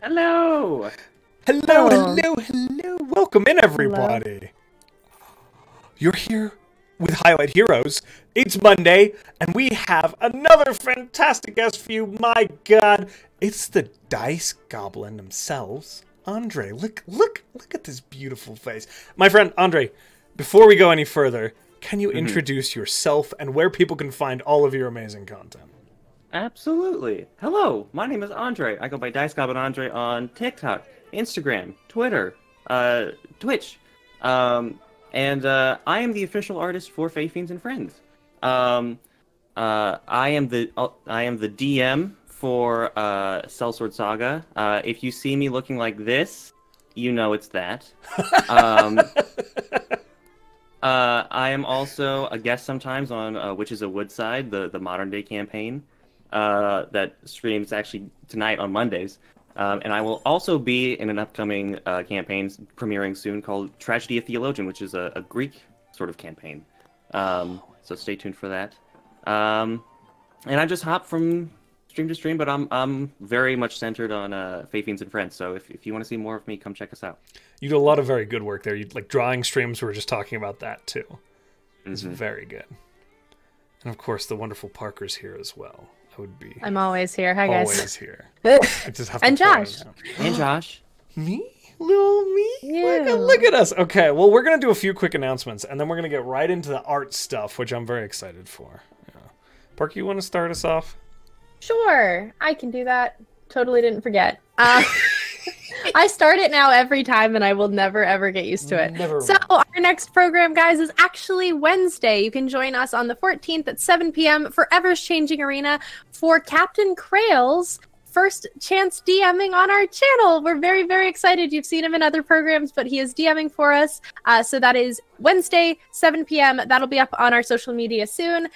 Hello! Hello, Oh. hello, hello. Welcome in, everybody. You're here with Highlight Heroes. It's Monday, and we have another fantastic guest for you. My God, it's the Dice Goblin themselves, Andre. Look at this beautiful face. My friend, Andre, before we go any further, can you introduce yourself and where people can find all of your amazing content? Absolutely. Hello, my name is Andre. I go by Dicegoblinandre on TikTok, Instagram, Twitter, Twitch. And I am the official artist for Fae Fiends and Friends. I am the DM for Sellsword Saga. If you see me looking like this, you know it's that. I am also a guest sometimes on Witches of Woodside, the modern day campaign that streams actually tonight on Mondays. And I will also be in an upcoming campaign premiering soon called Tragedy of Theologian, which is a Greek sort of campaign. So stay tuned for that. And I just hop from stream to stream, but I'm very much centered on Fae Fiends and Friends. So if you want to see more of me, come check us out. You do a lot of very good work there. You like drawing streams. We were just talking about that too. It's very good. And of course, the wonderful Parker's here as well. I would be. I'm always here. Hi, guys. Always here. I just have to And Josh. And Josh. Me? Little me? Yeah. Look at us. Okay, well, we're going to do a few quick announcements, and then we're going to get right into the art stuff, which I'm very excited for. Yeah. Parker, you want to start us off? Sure, I can do that. Totally didn't forget. I start it now every time, and I will never, ever get used to it. Never So our next program, guys, is actually Wednesday. You can join us on the 14th at 7 p.m. for Ever's Changing Arena for Captain Krail's first chance DMing on our channel. We're very, very excited. You've seen him in other programs, but he is DMing for us. So that is Wednesday, 7 p.m. That'll be up on our social media soon.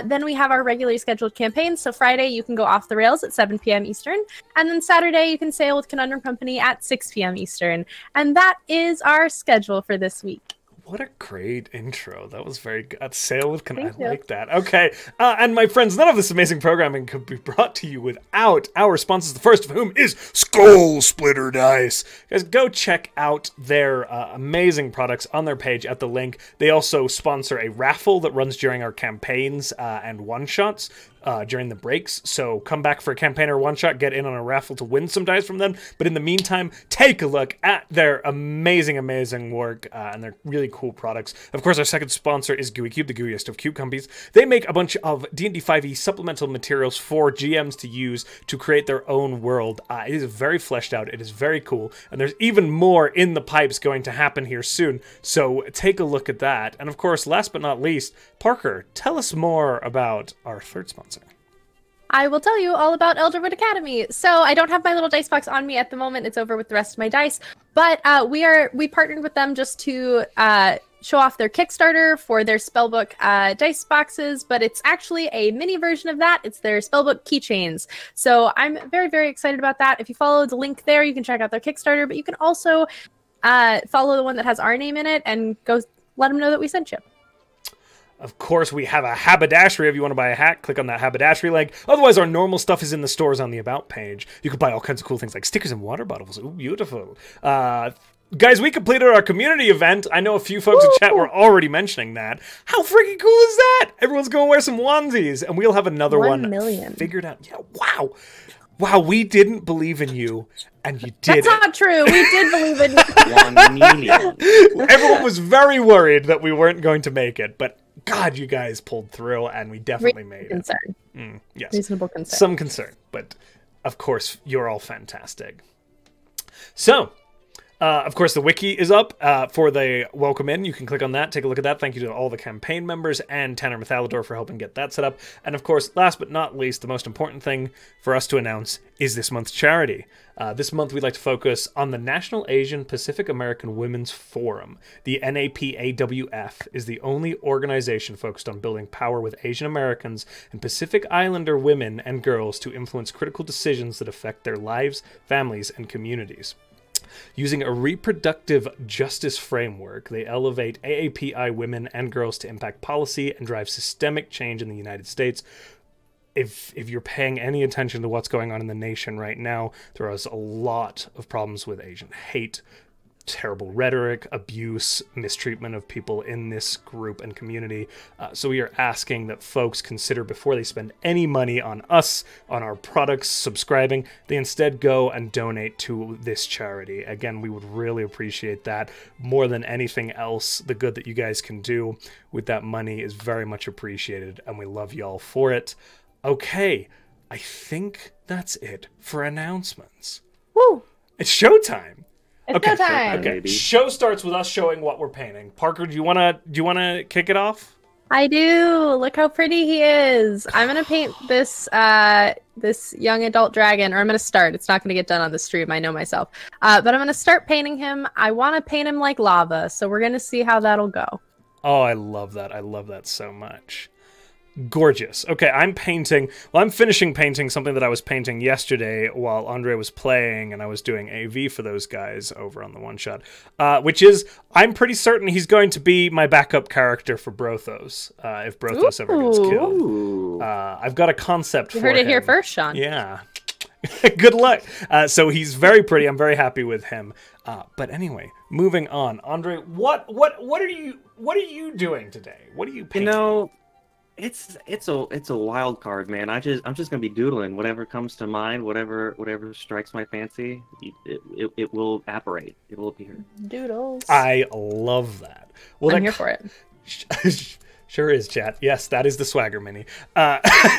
Then we have our regularly scheduled campaigns. So Friday, you can go off the rails at 7 p.m. Eastern. And then Saturday, you can sail with Conundrum Company at 6 p.m. Eastern. And that is our schedule for this week. What a great intro. That was very good. Sail with Thank I you. like that. Okay. And my friends, none of this amazing programming could be brought to you without our sponsors, the first of whom is Skull Splitter Dice. Guys, go check out their amazing products on their page at the link. They also sponsor a raffle that runs during our campaigns and one-shots. During the breaks, so come back for a campaign or one-shot, get in on a raffle to win some dice from them, but in the meantime, take a look at their amazing work and their really cool products. Of course, our second sponsor is Gooey Cube, the gooeyest of cube companies. They make a bunch of D&D 5e supplemental materials for GMs to use to create their own world. It is very fleshed out, it is very cool, and there's even more in the pipes going to happen here soon, so take a look at that. And of course, last but not least, Parker, tell us more about our third sponsor. I will tell you all about Elderwood Academy. So I don't have my little dice box on me at the moment. It's over with the rest of my dice. But we partnered with them just to show off their Kickstarter for their spellbook dice boxes. But it's actually a mini version of that. It's their spellbook keychains. So I'm very, very excited about that. If you follow the link there, you can check out their Kickstarter. But you can also follow the one that has our name in it and go let them know that we sent you. Of course, we have a haberdashery. If you want to buy a hat, click on that haberdashery link. Otherwise, our normal stuff is in the stores on the About page. You can buy all kinds of cool things like stickers and water bottles. Ooh, beautiful. Guys, we completed our community event. I know a few folks in chat were already mentioning that. How freaking cool is that? Everyone's going to wear some onesies, and we'll have another 1 one million. figured out. Yeah, wow. Wow, we didn't believe in you, and you did That's not true. We did believe in you. 1 million. Everyone was very worried that we weren't going to make it, but God, you guys pulled through, and we definitely made it. Concern. Yes. Reasonable concern. Some concern, but of course, you're all fantastic. So, of course, the wiki is up for the welcome in. You can click on that, take a look at that. Thank you to all the campaign members and Tanner Methalador for helping get that set up. And of course, last but not least, the most important thing for us to announce is this month's charity. This month, we'd like to focus on the National Asian Pacific American Women's Forum. The NAPAWF is the only organization focused on building power with Asian Americans and Pacific Islander women and girls to influence critical decisions that affect their lives, families, and communities. Using a reproductive justice framework, they elevate AAPI women and girls to impact policy and drive systemic change in the United States. if you're paying any attention to what's going on in the nation right now, there is a lot of problems with Asian hate, terrible rhetoric, abuse, mistreatment of people in this group and community. So we are asking that folks consider before they spend any money on us, on our products, subscribing, they instead go and donate to this charity. Again, we would really appreciate that. More than anything else, the good that you guys can do with that money is very much appreciated, and we love y'all for it. Okay, I think that's it for announcements. Woo! It's showtime. It's showtime. Okay. Show starts with us showing what we're painting. Parker, do you wanna kick it off? I do. Look how pretty he is. I'm gonna paint this this young adult dragon, or I'm gonna start. It's not gonna get done on the stream. I know myself. But I'm gonna start painting him. I want to paint him like lava, so we're gonna see how that'll go. Oh, I love that. I love that so much. Gorgeous. Okay, I'm finishing painting something that I was painting yesterday while Andre was playing, and I was doing AV for those guys over on the one shot, which is, I'm pretty certain he's going to be my backup character for Brothos, if Brothos ever gets killed. I've got a concept for him. You heard it here first, Sean. Yeah. Good luck. So he's very pretty. I'm very happy with him. But anyway, moving on. Andre, what are you doing today? What are you painting? It's a wild card, man. I'm just gonna be doodling whatever comes to mind, whatever strikes my fancy. It will apparate. It will appear. Doodles. I love that. Well, I'm here for it. Sure is, chat. Yes, that is the Swagger Mini.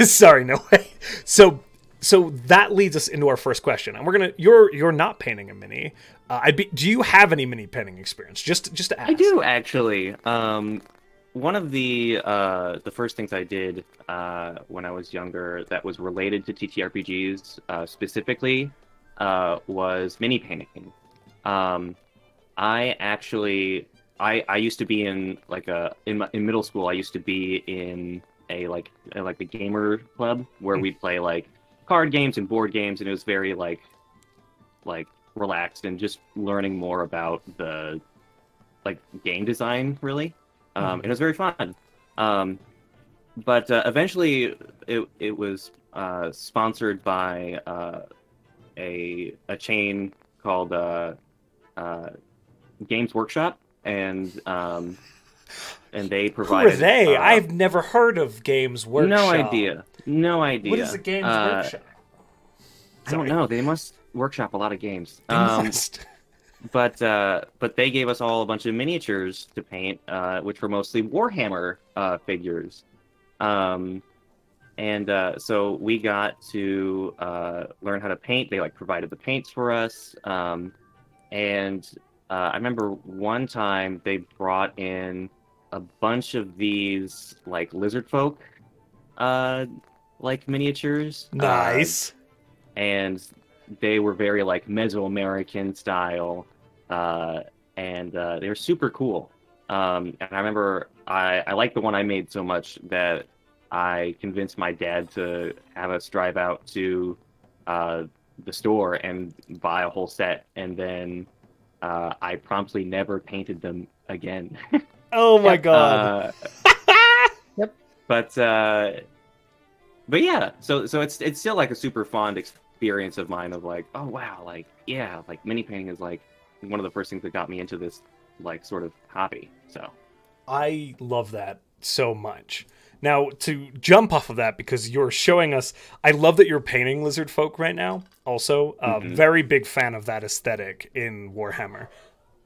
Sorry, no way. So that leads us into our first question, and you're not painting a mini. Do you have any mini painting experience? Just to ask. I do actually. One of the first things I did when I was younger that was related to TTRPGs specifically was mini painting. I used to be in in middle school. I used to be in a gamer club where we'd play like card games and board games, and it was very like relaxed and just learning more about the game design really. It was very fun. But eventually it was sponsored by a chain called Games Workshop, and they provided. Who are they? I've never heard of Games Workshop. No idea. What is a Games Workshop? I don't know. They must workshop a lot of games. They must. But they gave us all a bunch of miniatures to paint, which were mostly Warhammer figures. So we got to learn how to paint. They provided the paints for us. I remember one time they brought in a bunch of these lizard folk miniatures. Nice. And they were very Mesoamerican style. And they were super cool. And I remember I liked the one I made so much that I convinced my dad to have us drive out to the store and buy a whole set. And then I promptly never painted them again. Oh my god. Yep. But yeah, so it's still a super fond experience of mine of oh wow, mini painting is one of the first things that got me into this sort of hobby. So I love that so much. Now, to jump off of that, because you're showing us, I love that you're painting lizard folk right now. Also, very big fan of that aesthetic in Warhammer.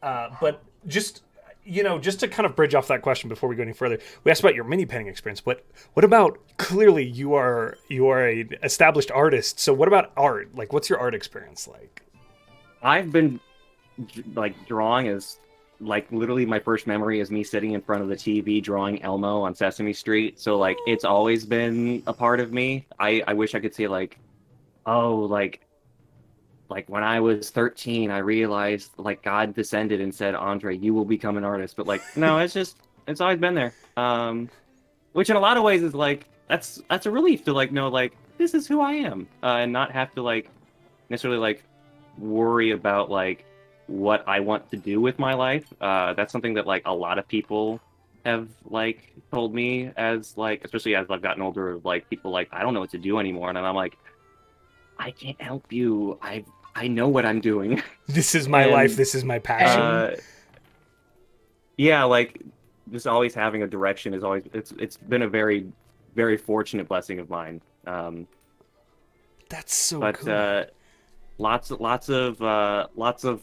But just to kind of bridge off that question before we go any further, we asked about your mini painting experience, but what about, clearly you are an established artist, so what about art? What's your art experience like? I've been drawing is literally my first memory is me sitting in front of the TV drawing Elmo on Sesame Street. So it's always been a part of me. I wish I could say when I was 13, I realized God descended and said, Andre, you will become an artist. But no, it's always been there. Which in a lot of ways is that's a relief to know this is who I am, and not have to necessarily worry about what I want to do with my life. That's something that a lot of people have like told me as like, especially as I've gotten older, like people like I don't know what to do anymore, and I'm like, I can't help you. I know what I'm doing. This is my life. This is my passion. Yeah, like just always having a direction is always it's been a very, very fortunate blessing of mine. That's so but good. lots of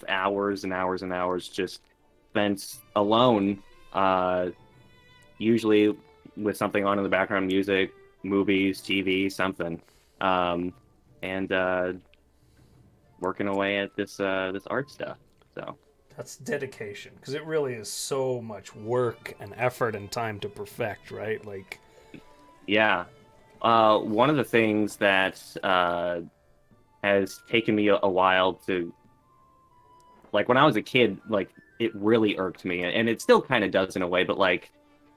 hours and hours and hours just spent alone, usually with something on in the background, music, movies, TV, something, and working away at this art stuff. So that's dedication, because it really is so much work and effort and time to perfect, right? Like, yeah. One of the things that has taken me a while to, like, when I was a kid, like, it really irked me, and it still kind of does in a way, but like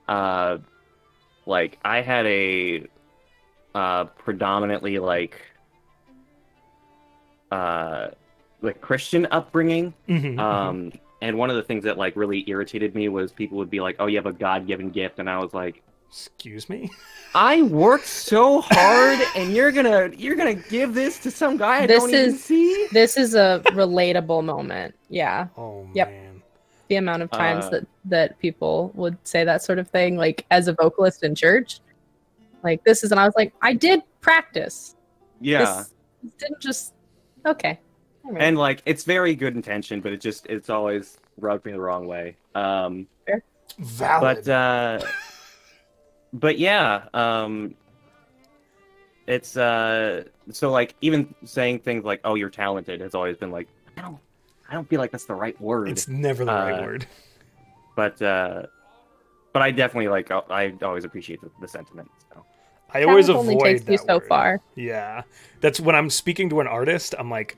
I had a predominantly like Christian upbringing. And one of the things that like really irritated me was people would be like, "Oh, you have a God-given gift," and I was like, "Excuse me? I worked so hard, and you're gonna give this to some guy I don't even see?" This is a relatable moment. Yeah. Oh yep. Man. The amount of times that people would say that sort of thing, like as a vocalist in church, like this is, and I was like, I did practice. Yeah. This didn't just okay. Right. And like it's very good intention, but it's always rubbed me the wrong way. Fair. Valid. But yeah, it's so like even saying things like, "Oh, you're talented," has always been like, I don't feel like that's the right word. It's never the right word. But I definitely like I always appreciate the sentiment. So I always avoid only takes that you so word. far. Yeah, that's when I'm speaking to an artist. I'm like,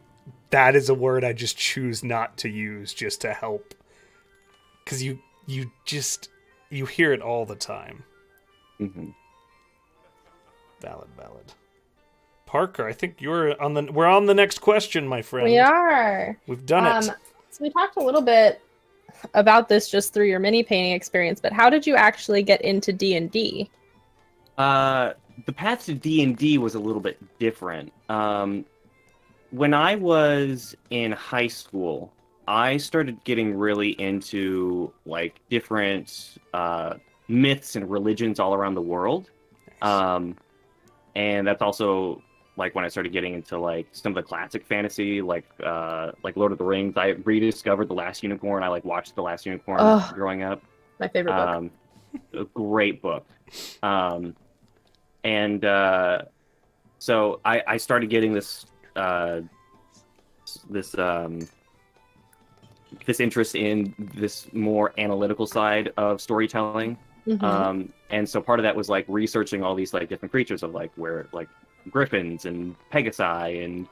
that is a word I just choose not to use just to help, because you hear it all the time. Mm-hmm. Valid. Parker, I think we're on the next question, my friend. We are. We've done it. So we talked a little bit about this just through your mini painting experience, but how did you actually get into D&D? The path to D&D was a little bit different. When I was in high school, I started getting really into like different myths and religions all around the world. And that's also like when I started getting into like some of the classic fantasy, like Lord of the Rings. I rediscovered The Last Unicorn. I like watched The Last Unicorn growing up. My favorite book. A great book. So I started getting this interest in this more analytical side of storytelling. Mm-hmm. And so part of that was like researching all these like different creatures of like where like griffins and pegasi and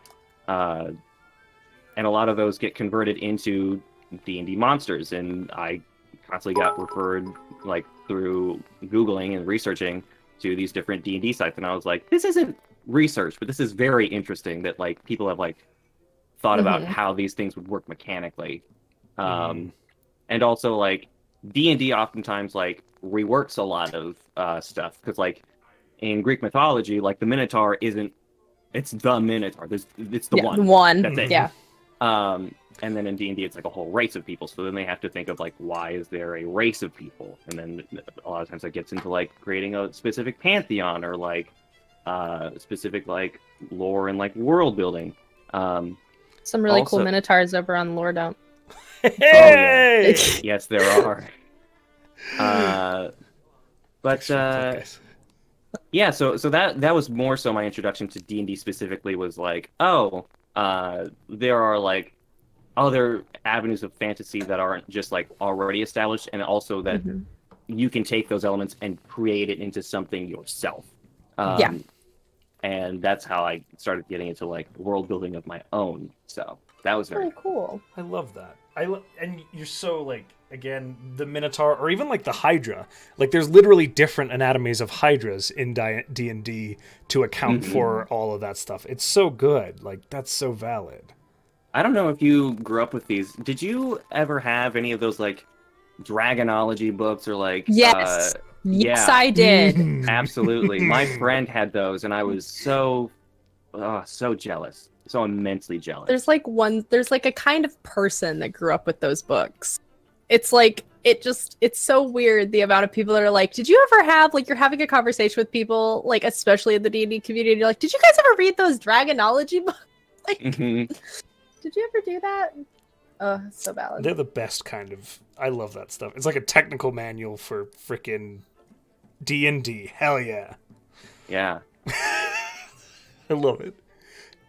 a lot of those get converted into D&D monsters, and I constantly got referred like through Googling and researching to these different D&D sites, and I was like, this isn't research, but this is very interesting that like people have like thought about how these things would work mechanically. And also like D&D oftentimes like reworks a lot of stuff, because like in Greek mythology, like the Minotaur it's the Minotaur. It's the one. That's it. Yeah. And then in D&D, it's like a whole race of people. So then they have to think of like, why is there a race of people? And then a lot of times that gets into like creating a specific pantheon or like specific like lore and like world building. Some really cool Minotaurs over on Lore Dump. Hey! Oh, yeah. Yes, there are. Yeah, so that was more so my introduction to D&D specifically, was like, there are like other avenues of fantasy that aren't just like already established, and also that you can take those elements and create it into something yourself. And that's how I started getting into like world building of my own. So that was very cool. I love that. And you're so like, again, the Minotaur, or even like the Hydra. Like there's literally different anatomies of Hydras in D&D to account for all of that stuff. It's so good. Like that's so valid. I don't know if you grew up with these. Did you ever have any of those like dragonology books or like Yes. Yes, yeah, I did. absolutely. My friend had those, and I was so jealous, so immensely jealous. There's like a kind of person that grew up with those books. It's like it's so weird the amount of people that are like, did you ever have like you're having a conversation with people like especially in the D&D community, you're like, did you guys ever read those dragonology books? Like, did you ever do that? Oh, it's so valid. They're the best kind of. I love that stuff. It's like a technical manual for frickin' D&D. Hell yeah. Yeah. I love it.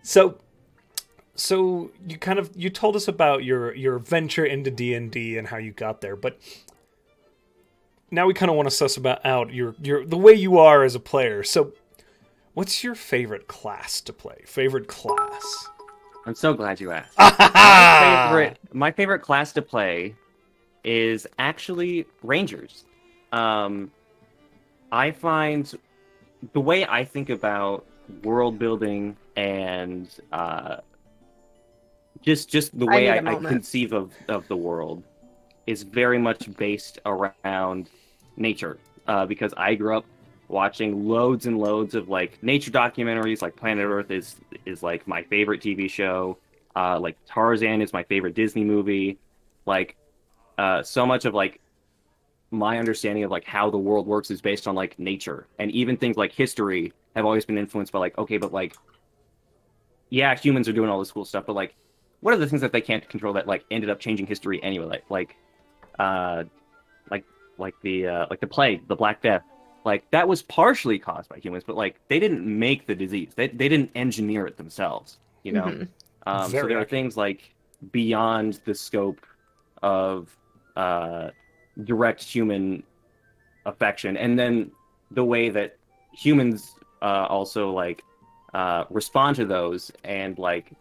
So you told us about your venture into D&D and how you got there, but now we kind of want to suss out your the way you are as a player. So, what's your favorite class to play? Favorite class? I'm so glad you asked. My favorite class to play is actually Rangers. I find the way I think about world building and just the way I conceive of the world is very much based around nature. Because I grew up watching loads and loads of like nature documentaries. Like Planet Earth is like my favorite TV show. Like Tarzan is my favorite Disney movie. Like so much of like my understanding of like how the world works is based on like nature, and even things like history have always been influenced by like, okay, but like, yeah, humans are doing all this cool stuff, but like, what are the things that they can't control that like ended up changing history anyway? Like the plague, the Black Death, like that was partially caused by humans, but like they didn't make the disease. They didn't engineer it themselves, you know. Mm-hmm. So there are things like beyond the scope of direct human affection, and then the way that humans also like respond to those, and like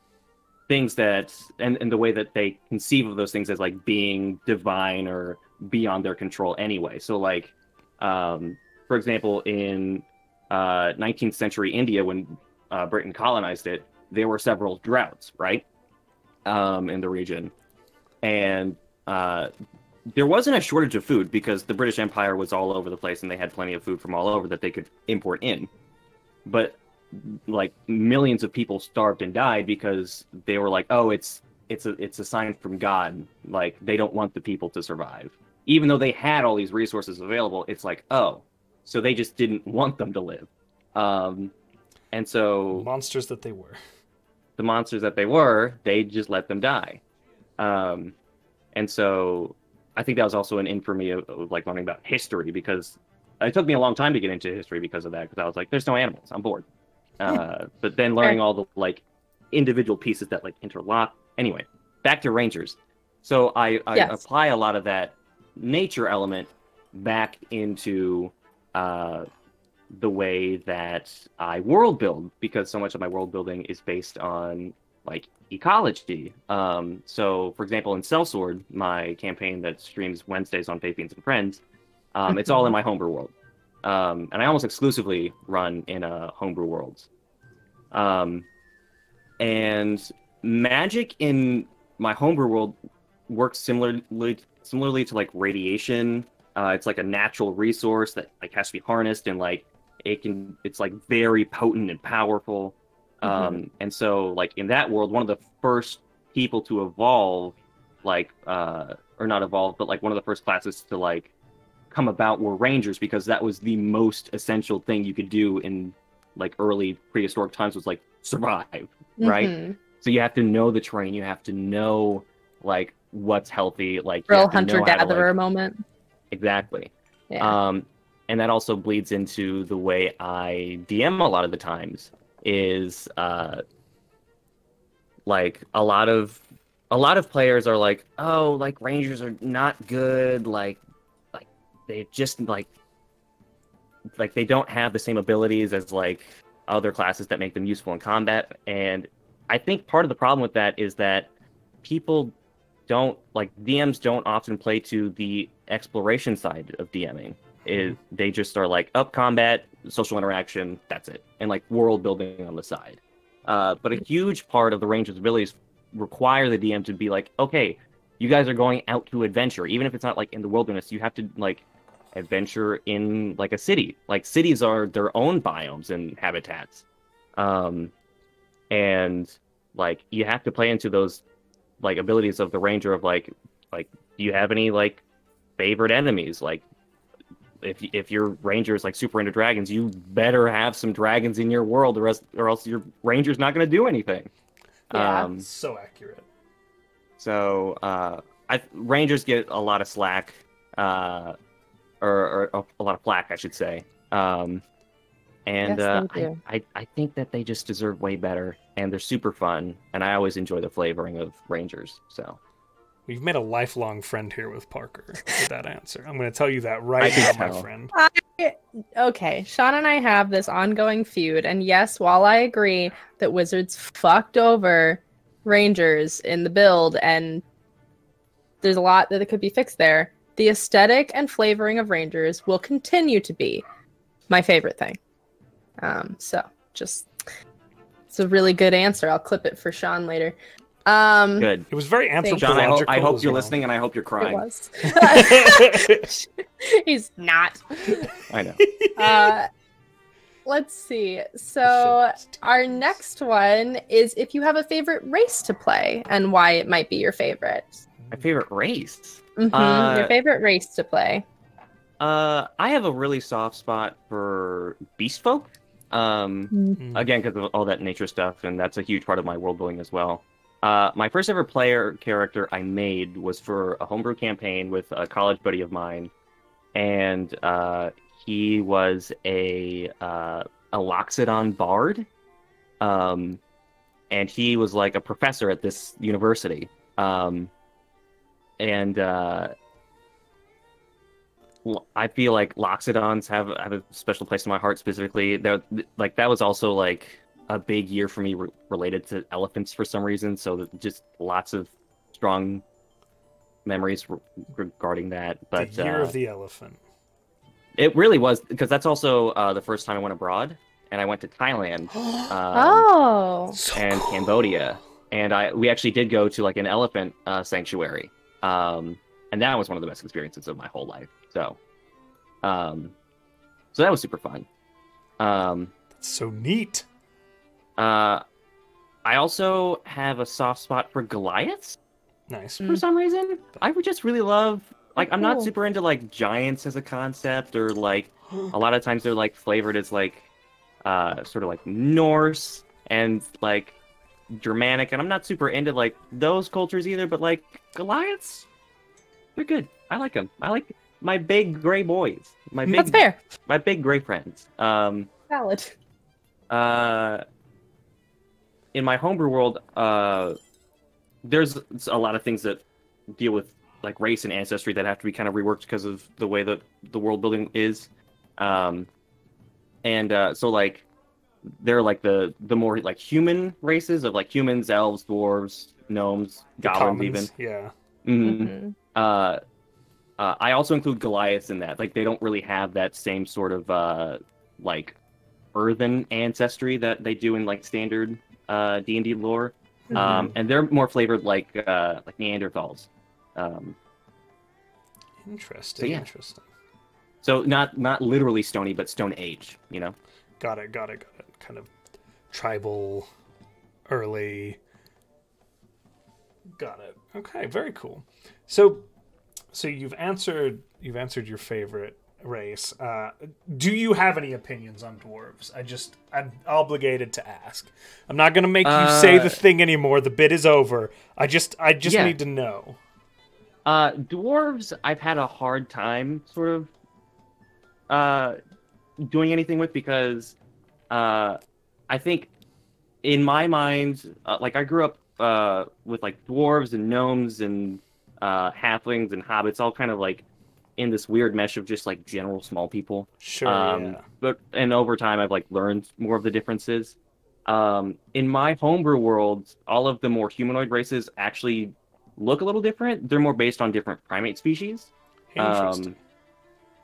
things that and the way that they conceive of those things as like being divine or beyond their control anyway. So like for example, in 19th century India, when Britain colonized it, there were several droughts, right, in the region, and there wasn't a shortage of food because the British Empire was all over the place and they had plenty of food from all over that they could import in. But like millions of people starved and died because they were like, oh, it's a sign from God. Like they don't want the people to survive. Even though they had all these resources available, it's like, oh, so they just didn't want them to live. And so monsters that they were. The monsters that they were, they just let them die. And so I think that was also an in for me of like learning about history, because it took me a long time to get into history because of that, because I was like, there's no animals, I'm bored. But then learning all the like individual pieces that like interlock. Anyway, back to Rangers. So I apply a lot of that nature element back into the way that I world build, because so much of my world building is based on like ecology. So for example, in Sellsword, my campaign that streams Wednesdays on Faith Beans and Friends, it's all in my homebrew world. And I almost exclusively run in homebrew worlds. And magic in my homebrew world works similarly to like radiation. It's like a natural resource that like has to be harnessed, and like it's like very potent and powerful. And so like in that world, one of the first people to evolve, like or not evolve, but like one of the first classes to like come about were Rangers, because that was the most essential thing you could do in like early prehistoric times, was like survive, right? So you have to know the terrain, you have to know like what's healthy, like real hunter-gatherer moment. Exactly. Yeah. And that also bleeds into the way I DM a lot of the times, is like a lot of players are like, oh, like Rangers are not good, like they just like they don't have the same abilities as like other classes that make them useful in combat. And I think part of the problem with that is that people don't, like, DMs don't often play to the exploration side of DMing. They just are like, up combat, social interaction, that's it, and like world building on the side. But a huge part of the Ranger's abilities require the DM to be like, okay, you guys are going out to adventure, even if it's not like in the wilderness. You have to like adventure in like a city. Like cities are their own biomes and habitats, and like you have to play into those like abilities of the ranger of like do you have any like favorite enemies? Like if your ranger is like super into dragons, you better have some dragons in your world, or else your ranger's not going to do anything. Yeah. So accurate. So rangers get a lot of slack, or a lot of flack, I should say. And Yes, they do. I think that they just deserve way better, and they're super fun, and I always enjoy the flavoring of rangers. So We've made a lifelong friend here with Parker with that answer. I'm going to tell you that right I now, can my tell. friend. Okay, Sean and I have this ongoing feud, and yes, while I agree that Wizards fucked over Rangers in the build, and there's a lot that could be fixed there, the aesthetic and flavoring of Rangers will continue to be my favorite thing. So just it's a really good answer. I'll clip it for Sean later. good. It was very Thank you. John, anthropological. I hope as you're well. listening, and I hope you're It crying. was. He's not. I know. Let's see. So Shit. our next one is if you have a favorite race to play and why it might be your favorite. My favorite race. Your favorite race to play. I have a really soft spot for beast folk. Again, because of all that nature stuff, and that's a huge part of my world building as well. My first ever player character I made was for a homebrew campaign with a college buddy of mine, and he was a Loxodon bard, and he was like a professor at this university, and I feel like Loxodons have a special place in my heart specifically. Like that was also like a big year for me related to elephants for some reason. So just lots of strong memories regarding that. But The year of the elephant. it really was, because that's also the first time I went abroad, and I went to Thailand and Cambodia, and we actually did go to like an elephant sanctuary. And that was one of the best experiences of my whole life. So that was super fun. That's so neat. I also have a soft spot for Goliaths Nice. for some reason. I would just really love, like, I'm not Cool. super into like giants as a concept, or like a lot of times they're like flavored as like sort of like Norse and like Germanic, and I'm not super into like those cultures either. But like Goliaths, they're good. I like them. I like my big gray boys. That's fair. My big gray friends. Valid. In my homebrew world, there's a lot of things that deal with like race and ancestry that have to be kind of reworked because of the way that the world building is. So like they're like the more like human races of like humans, elves, dwarves, gnomes, goblins, even. Yeah. Mm-hmm. I also include Goliaths in that. Like they don't really have that same sort of like earthen ancestry that they do in like standard D&D lore. And they're more flavored like Neanderthals. Interesting. So, yeah. Interesting. So not literally stony, but Stone Age, you know? Got it. Kind of tribal, early. Got it. Okay, very cool. So you've answered your favorite race. Do you have any opinions on dwarves? I'm obligated to ask. I'm not gonna make you say the thing anymore. The bit is over. I just Yeah. need to know. Dwarves, I've had a hard time sort of doing anything with, because I think in my mind, like I grew up with like dwarves and gnomes and halflings and hobbits, all kind of like in this weird mesh of just like general small people. Sure. Yeah. But over time, I've like learned more of the differences. In my homebrew world, all of the more humanoid races actually look a little different. They're more based on different primate species. Interesting.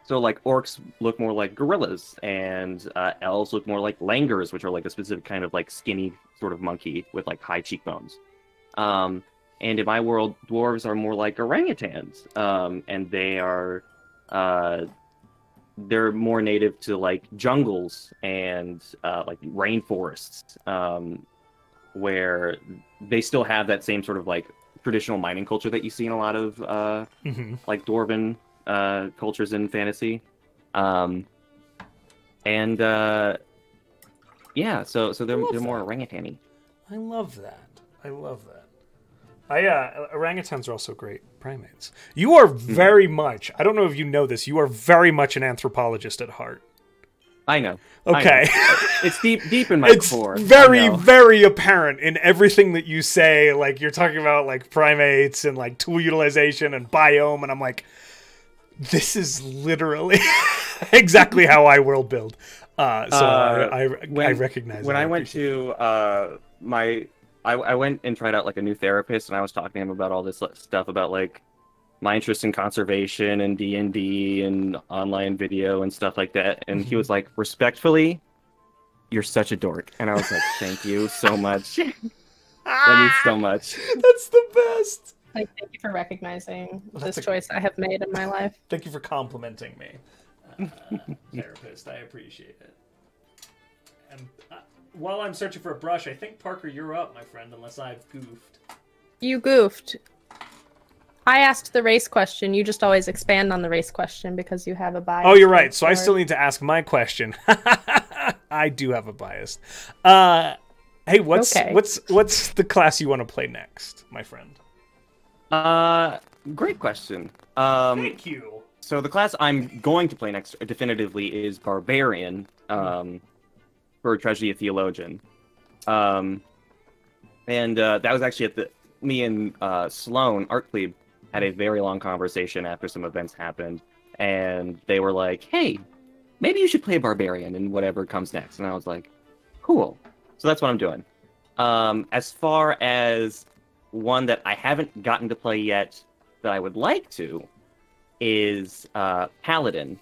So like orcs look more like gorillas, and elves look more like langurs, which are like a specific kind of like skinny sort of monkey with like high cheekbones. and in my world, dwarves are more like orangutans, and they're more native to like jungles and like rainforests, where they still have that same sort of like traditional mining culture that you see in a lot of like dwarven cultures in fantasy. Yeah, so they're more orangutan-y. I love that. Orangutans are also great primates. You are very much, I don't know if you know this, you are very much an anthropologist at heart. I know. Okay. I know. It's deep in my core. It's very, very apparent in everything that you say. Like, you're talking about, like, primates and, like, tool utilization and biome, and I'm like, this is literally exactly how I world build. I recognize when that. I went to I went and tried out like a new therapist, and I was talking to him about all this stuff about like my interest in conservation and D&D and online video and stuff like that, and he was like, respectfully, you're such a dork. And I was like, thank you so much. That means so much. That's the best. Like, thank you for recognizing this choice I have made in my life. Thank you for complimenting me, therapist. I appreciate it. And while I'm searching for a brush, I think, Parker, you're up, my friend, unless I've goofed. You goofed. I asked the race question. You just always expand on the race question because you have a bias. Oh, you're right. So I still need to ask my question. I do have a bias. Hey, what's the class you want to play next, my friend? Great question. Thank you. So the class I'm going to play next definitively is Barbarian, for Tragedy of Theologian. And that was actually me and Sloan, Art Plebe, had a very long conversation after some events happened, and they were like, hey, maybe you should play Barbarian in whatever comes next. And I was like, cool. So that's what I'm doing. As far as one that I haven't gotten to play yet that I would like to is Paladin.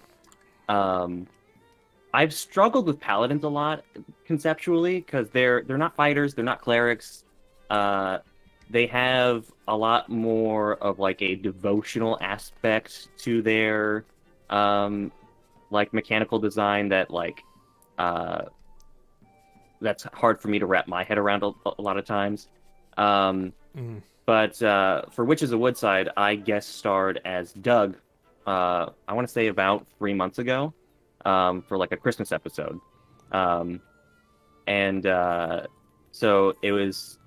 I've struggled with Paladins a lot conceptually because they're not fighters, they're not clerics. They have a lot more of like a devotional aspect to their like mechanical design that like that's hard for me to wrap my head around a lot of times. But for Witches of Woodside, I guest starred as Doug. I want to say about 3 months ago, for like a Christmas episode. So it was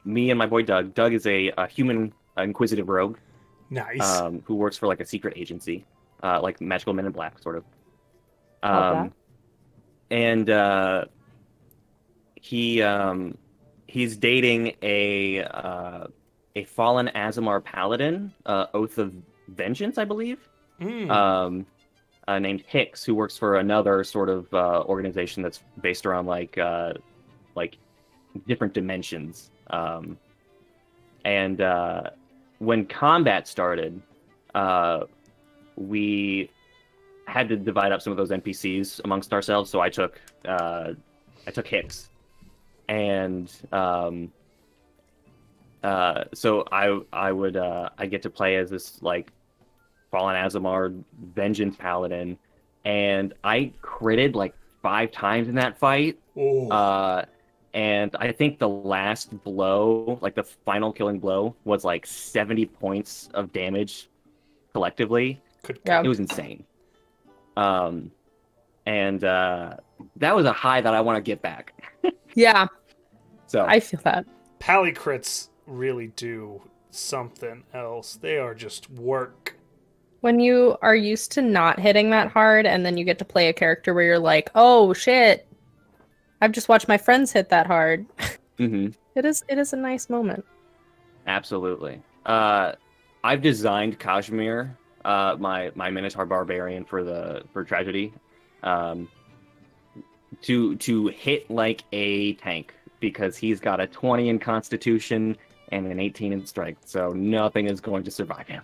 me and my boy Doug. Doug is a human inquisitive rogue. Nice. Who works for like a secret agency, like Magical Men in Black, sort of. He's dating a fallen Azamar paladin, Oath of Vengeance, I believe, named Hicks, who works for another sort of organization that's based around like different dimensions. When combat started, we had to divide up some of those NPCs amongst ourselves. So I took Hicks, and so I get to play as this like fallen Azamar vengeance paladin, and I critted like 5 times in that fight. And I think the last blow, like the final killing blow, was like 70 points of damage collectively. It was insane. And that was a high that I want to get back. Yeah. So I feel that. Pally crits really do something else. They are just work. When you are used to not hitting that hard, and then you get to play a character where you're like, oh shit, I've just watched my friends hit that hard. Mm-hmm. It is a nice moment. Absolutely. I've designed Kashmir, my Minotaur Barbarian for Tragedy, to hit like a tank, because he's got a 20 in Constitution and an 18 in Strength, so nothing is going to survive him.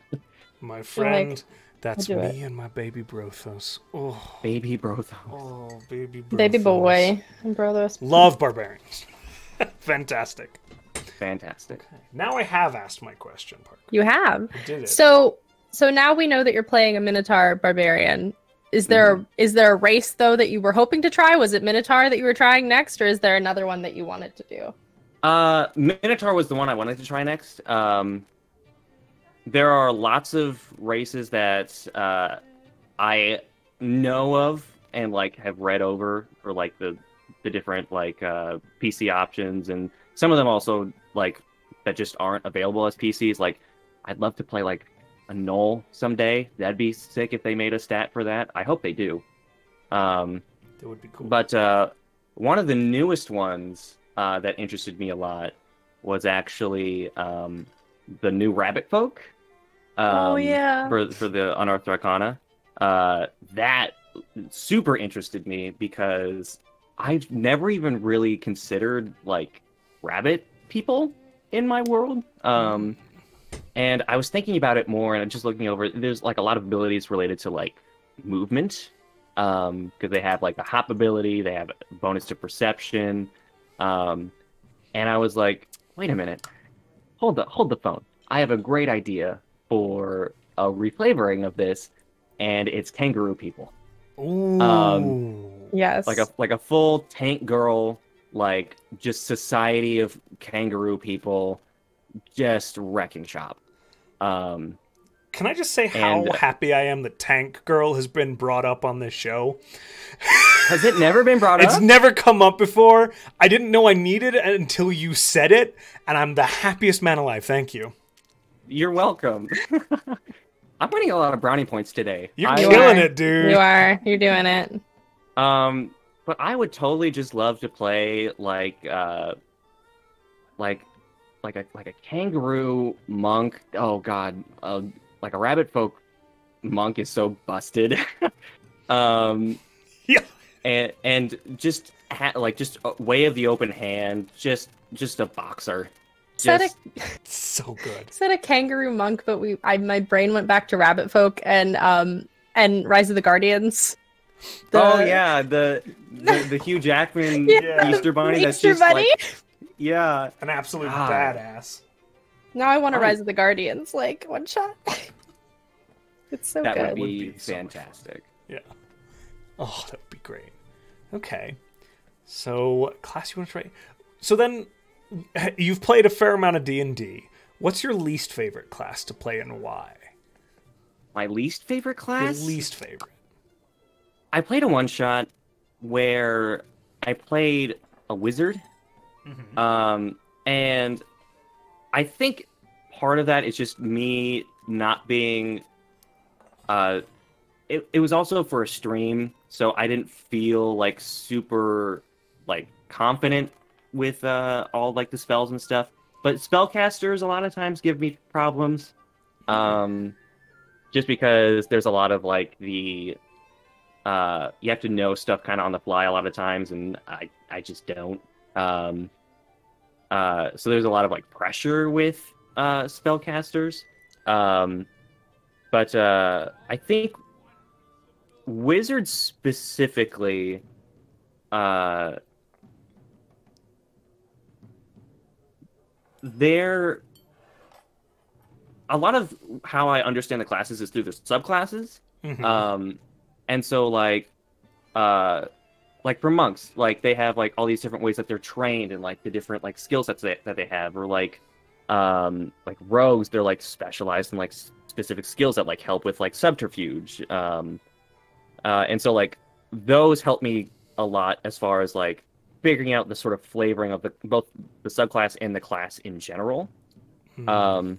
My friend, that's me and my baby Brothos. Oh, baby Brothos. Oh, baby Brothos. Baby boy, Brothos. Love barbarians. Fantastic. fantastic. Now I have asked my question, Parker. You have. I did it. So now we know that you're playing a Minotaur Barbarian. Is there a race though that you were hoping to try? Was it Minotaur that you were trying next, or is there another one that you wanted to do? Minotaur was the one I wanted to try next. There are lots of races that I know of and like have read over for like the different like PC options, and some of them also like that just aren't available as PCs. Like I'd love to play like a Null someday. That'd be sick if they made a stat for that. I hope they do. That would be cool. But one of the newest ones that interested me a lot was actually the new Rabbit Folk. Oh yeah. For the Unearthed Arcana. That super interested me because I've never even really considered like rabbit people in my world. And I was thinking about it more, and just looking over. There's like a lot of abilities related to like movement, because they have like a hop ability, they have a bonus to perception, and I was like, wait a minute, hold the phone. I have a great idea for a reflavoring of this, and it's kangaroo people. Ooh. Yes. Like a full tank girl, like just society of kangaroo people, just wrecking shop. Can I just say how happy I am that Tank Girl has been brought up on this show? Has it never been brought up? It's never come up before. I didn't know I needed it until you said it, and I'm the happiest man alive. Thank you. You're welcome. I'm winning a lot of brownie points today. You're killing it, dude. You are. You're doing it. But I would totally just love to play like a kangaroo monk. Oh god, like a rabbit folk monk is so busted. Yeah. And just just a way of the open hand, just a boxer. So good. Said a kangaroo monk, but my brain went back to rabbit folk and Rise of the Guardians. The Hugh Jackman Easter bunny. That's just bunny. Like, an absolute badass. Now I want to Rise of the Guardians, like one shot. It's so that good. Would be fantastic. Yeah. Oh, that would be great. Okay. So, class you want to try? So then, you've played a fair amount of D&D. What's your least favorite class to play and why? My least favorite class? Your least favorite. I played a one-shot where I played a wizard. Mm-hmm. And I think part of that is just me not being... It was also for a stream, so I didn't feel like super like confident with all like the spells and stuff. But spellcasters a lot of times give me problems, just because there's a lot of like the you have to know stuff kind of on the fly a lot of times, and I just don't. So there's a lot of like pressure with spellcasters, but I think wizards specifically, they're a lot of how I understand the classes is through the subclasses. Mm-hmm. And so like for monks, like they have like all these different ways that they're trained and like the different like skill sets that they have, or like rogues, they're like specialized in like specific skills that like help with like subterfuge. And so like those help me a lot as far as like figuring out the sort of flavoring of both the subclass and the class in general. Mm-hmm.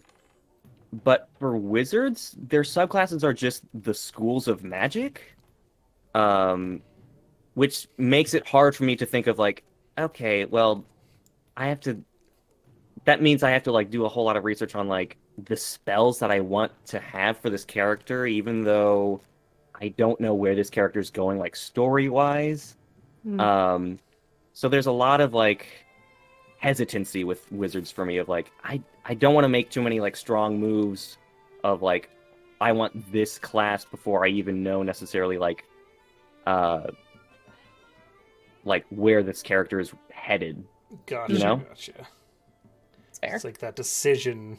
But for wizards, their subclasses are just the schools of magic, which makes it hard for me to think of like, okay, well, that means I have to like do a whole lot of research on like the spells that I want to have for this character, even though I don't know where this character is going, like story-wise. Mm. So there's a lot of like hesitancy with wizards for me of like, I don't want to make too many like strong moves of like, I want this class before I even know necessarily like where this character is headed. Gotcha, you know? Gotcha. fair. It's like that decision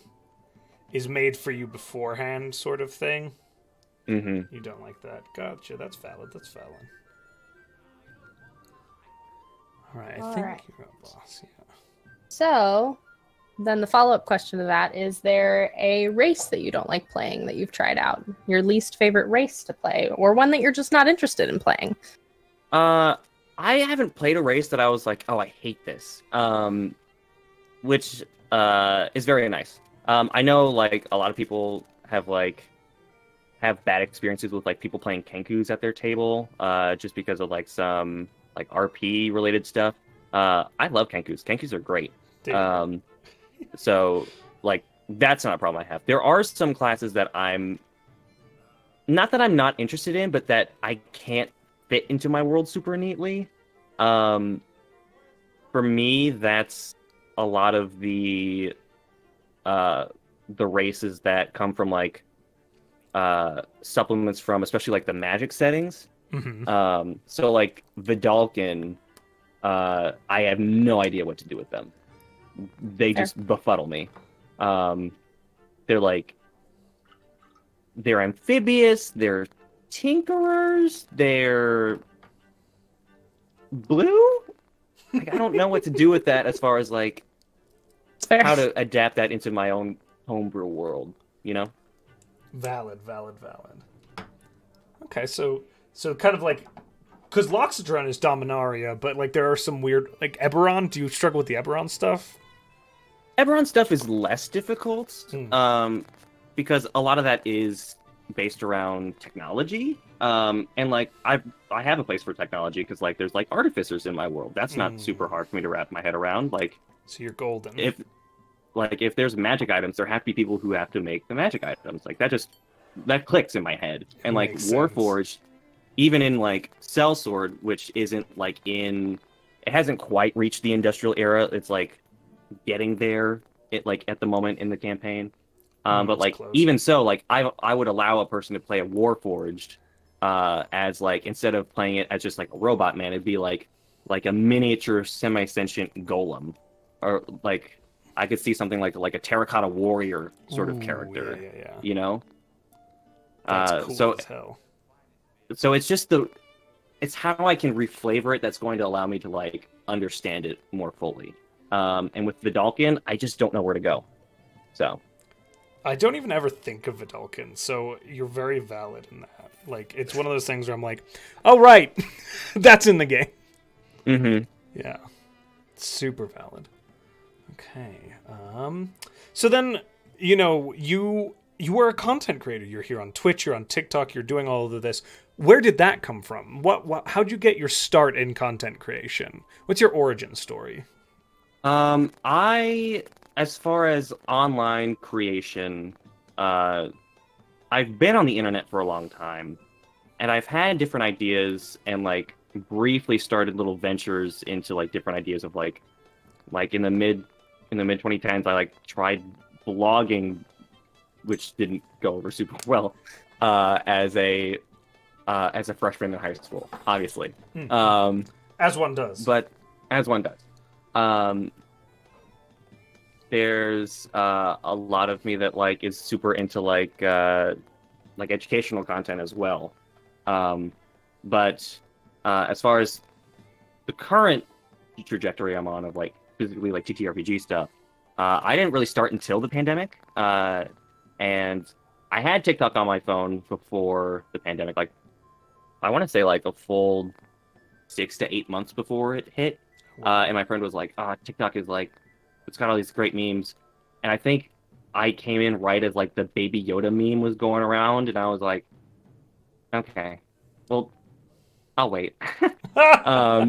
is made for you beforehand, sort of thing. Mm-hmm. You don't like that. Gotcha. That's valid. That's valid. All right. I think you're a boss. Yeah. So, then the follow-up question to that, is there a race that you don't like playing that you've tried out? Your least favorite race to play, or one that you're just not interested in playing? I haven't played a race that I was like, oh, I hate this. Which is very nice. I know like a lot of people have bad experiences with like people playing Kenkus at their table, just because of like some like RP related stuff. I love Kenkus. Kenkus are great. So like that's not a problem I have. There are some classes that I'm not interested in, but that I can't fit into my world super neatly. For me, that's a lot of the races that come from like supplements from especially like the magic settings. Mm-hmm. So like Vidalcan, I have no idea what to do with them. They just befuddle me. They're amphibious, they're tinkerers, they're blue. Like, I don't know what to do with that as far as like how to adapt that into my own homebrew world, you know? Valid. Okay, so kind of like, because Loxodron is Dominaria, but like there are some weird, like Eberron. Do you struggle with the Eberron stuff? Eberron stuff is less difficult, because a lot of that is based around technology. And like I have a place for technology because like there's like artificers in my world. That's not super hard for me to wrap my head around. Like, so you're golden. If there's magic items, there have to be people who have to make the magic items. Like that clicks in my head. And like Warforged, even in like Sellsword, which isn't like it hasn't quite reached the industrial era. It's like getting there at the moment in the campaign. But like close. Even so, like I would allow a person to play a Warforged as like, instead of playing it as just like a robot man, it'd be like a miniature semi-sentient golem, or like I could see something like a terracotta warrior sort of character. Yeah. You know. That's cool as hell. So it's just it's how I can reflavor it that's going to allow me to like understand it more fully. And with Vidalcan, I just don't know where to go. So I don't even ever think of Vidalcan, so you're very valid in that. Like, it's one of those things where I'm like, oh, right, that's in the game. Mm-hmm. Yeah. Super valid. Okay. So then, you were a content creator. You're here on Twitch, you're on TikTok, you're doing all of this. Where did that come from? How'd you get your start in content creation? What's your origin story? As far as online creation, I've been on the internet for a long time, and I've had different ideas and like briefly started little ventures into like different ideas of like in the mid 2010s, I like tried blogging, which didn't go over super well, as a freshman in high school, obviously. As one does. But as one does. There's a lot of me that like is super into like educational content as well. But as far as the current trajectory I'm on of like physically like TTRPG stuff, I didn't really start until the pandemic. And I had TikTok on my phone before the pandemic. Like, I want to say like a full 6 to 8 months before it hit. And my friend was like, TikTok is like, it's got all these great memes. And I think I came in right as like the Baby Yoda meme was going around, and I was like, okay, well, I'll wait. But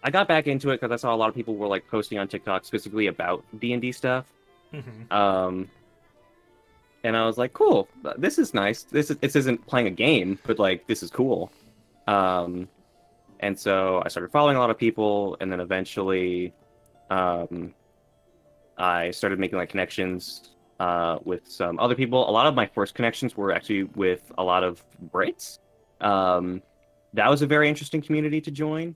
I got back into it because I saw a lot of people were like posting on TikTok specifically about D&D stuff. Mm-hmm. And I was like, cool, this is nice. This isn't playing a game, but like this is cool. And so I started following a lot of people, and then eventually I started making like connections with some other people. A lot of my first connections were actually with a lot of Brits. That was a very interesting community to join.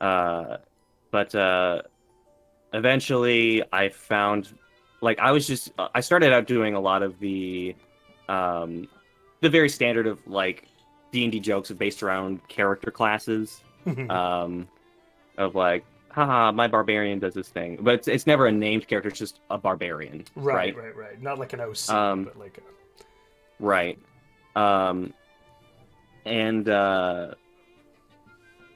But eventually I found, like, I started out doing a lot of the very standard of like D&D jokes based around character classes, of like, haha, my barbarian does this thing, but it's never a named character; it's just a barbarian, right? Right. Not like an OC, but like a... Right. And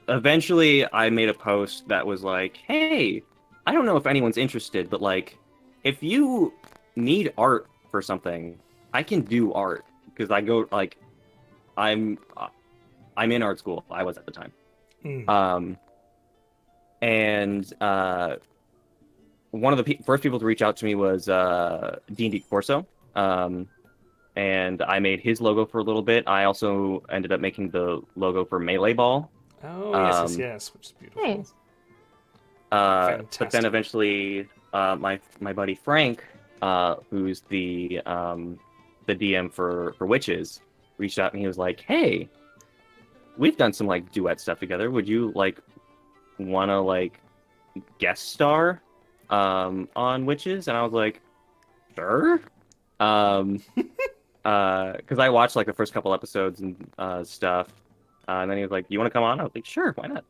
eventually I made a post that was like, hey, I don't know if anyone's interested, but like, if you need art for something, I can do art because I go like, I'm in art school. I was at the time. And one of the first people to reach out to me was D&D Corso. And I made his logo for a little bit. I also ended up making the logo for Melee Ball. Oh, yes, which is beautiful. Nice. But then eventually, my buddy Frank, who's the DM for Witches, reached out and he was like, "Hey, we've done some like duet stuff together. Would you like want to like guest star on Witches?" And I was like, "Sure." Because I watched like the first couple episodes and stuff, and then he was like, "You want to come on?" I was like, "Sure, why not?"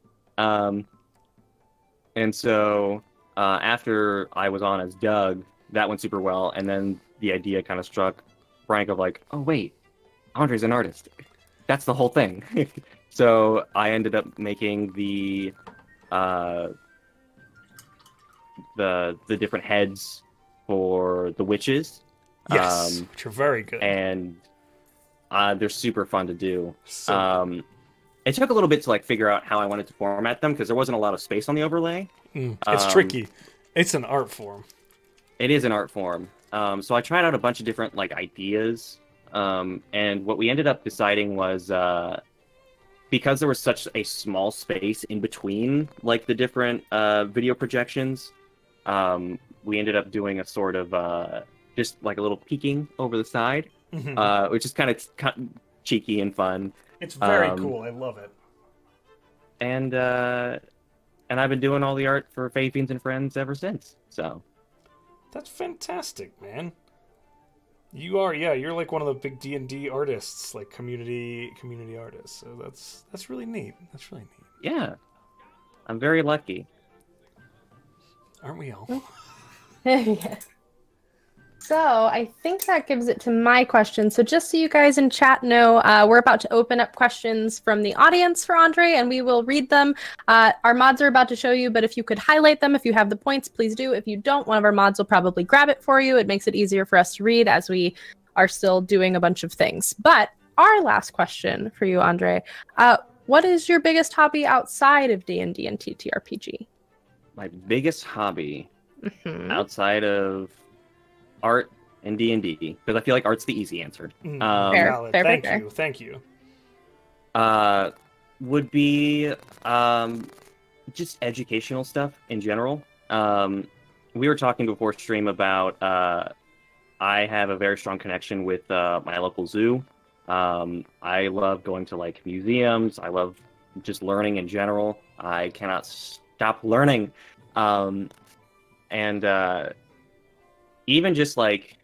And so after I was on as Doug, that went super well, and then the idea kind of struck Frank of like, "Oh wait, Andre's an artist. That's the whole thing." So I ended up making the different heads for the witches. Yes, which are very good. And they're super fun to do. So it took a little bit to like figure out how I wanted to format them because there wasn't a lot of space on the overlay. It's tricky. It's an art form. It is an art form. So I tried out a bunch of different like ideas. And what we ended up deciding was because there was such a small space in between like the different video projections, we ended up doing a sort of just like a little peeking over the side, which is kind of cheeky and fun. It's very cool. I love it. And I've been doing all the art for Fae Fiends and Friends ever since. So that's fantastic, man. You're like one of the big D&D artists, like community artists. So that's really neat. That's really neat. Yeah, I'm very lucky. Aren't we all? Yeah. So I think that gives it to my question. So just so you guys in chat know, we're about to open up questions from the audience for Andre, and we will read them. Our mods are about to show you, but if you could highlight them, if you have the points, please do. If you don't, one of our mods will probably grab it for you. It makes it easier for us to read as we are still doing a bunch of things. But our last question for you, Andre, what is your biggest hobby outside of D&D and TTRPG? My biggest hobby outside of art and D&D, because I feel like art's the easy answer. Fair. Thank you. Would be just educational stuff in general. We were talking before stream about I have a very strong connection with my local zoo. I love going to like museums. I love just learning in general. I cannot stop learning. And even just like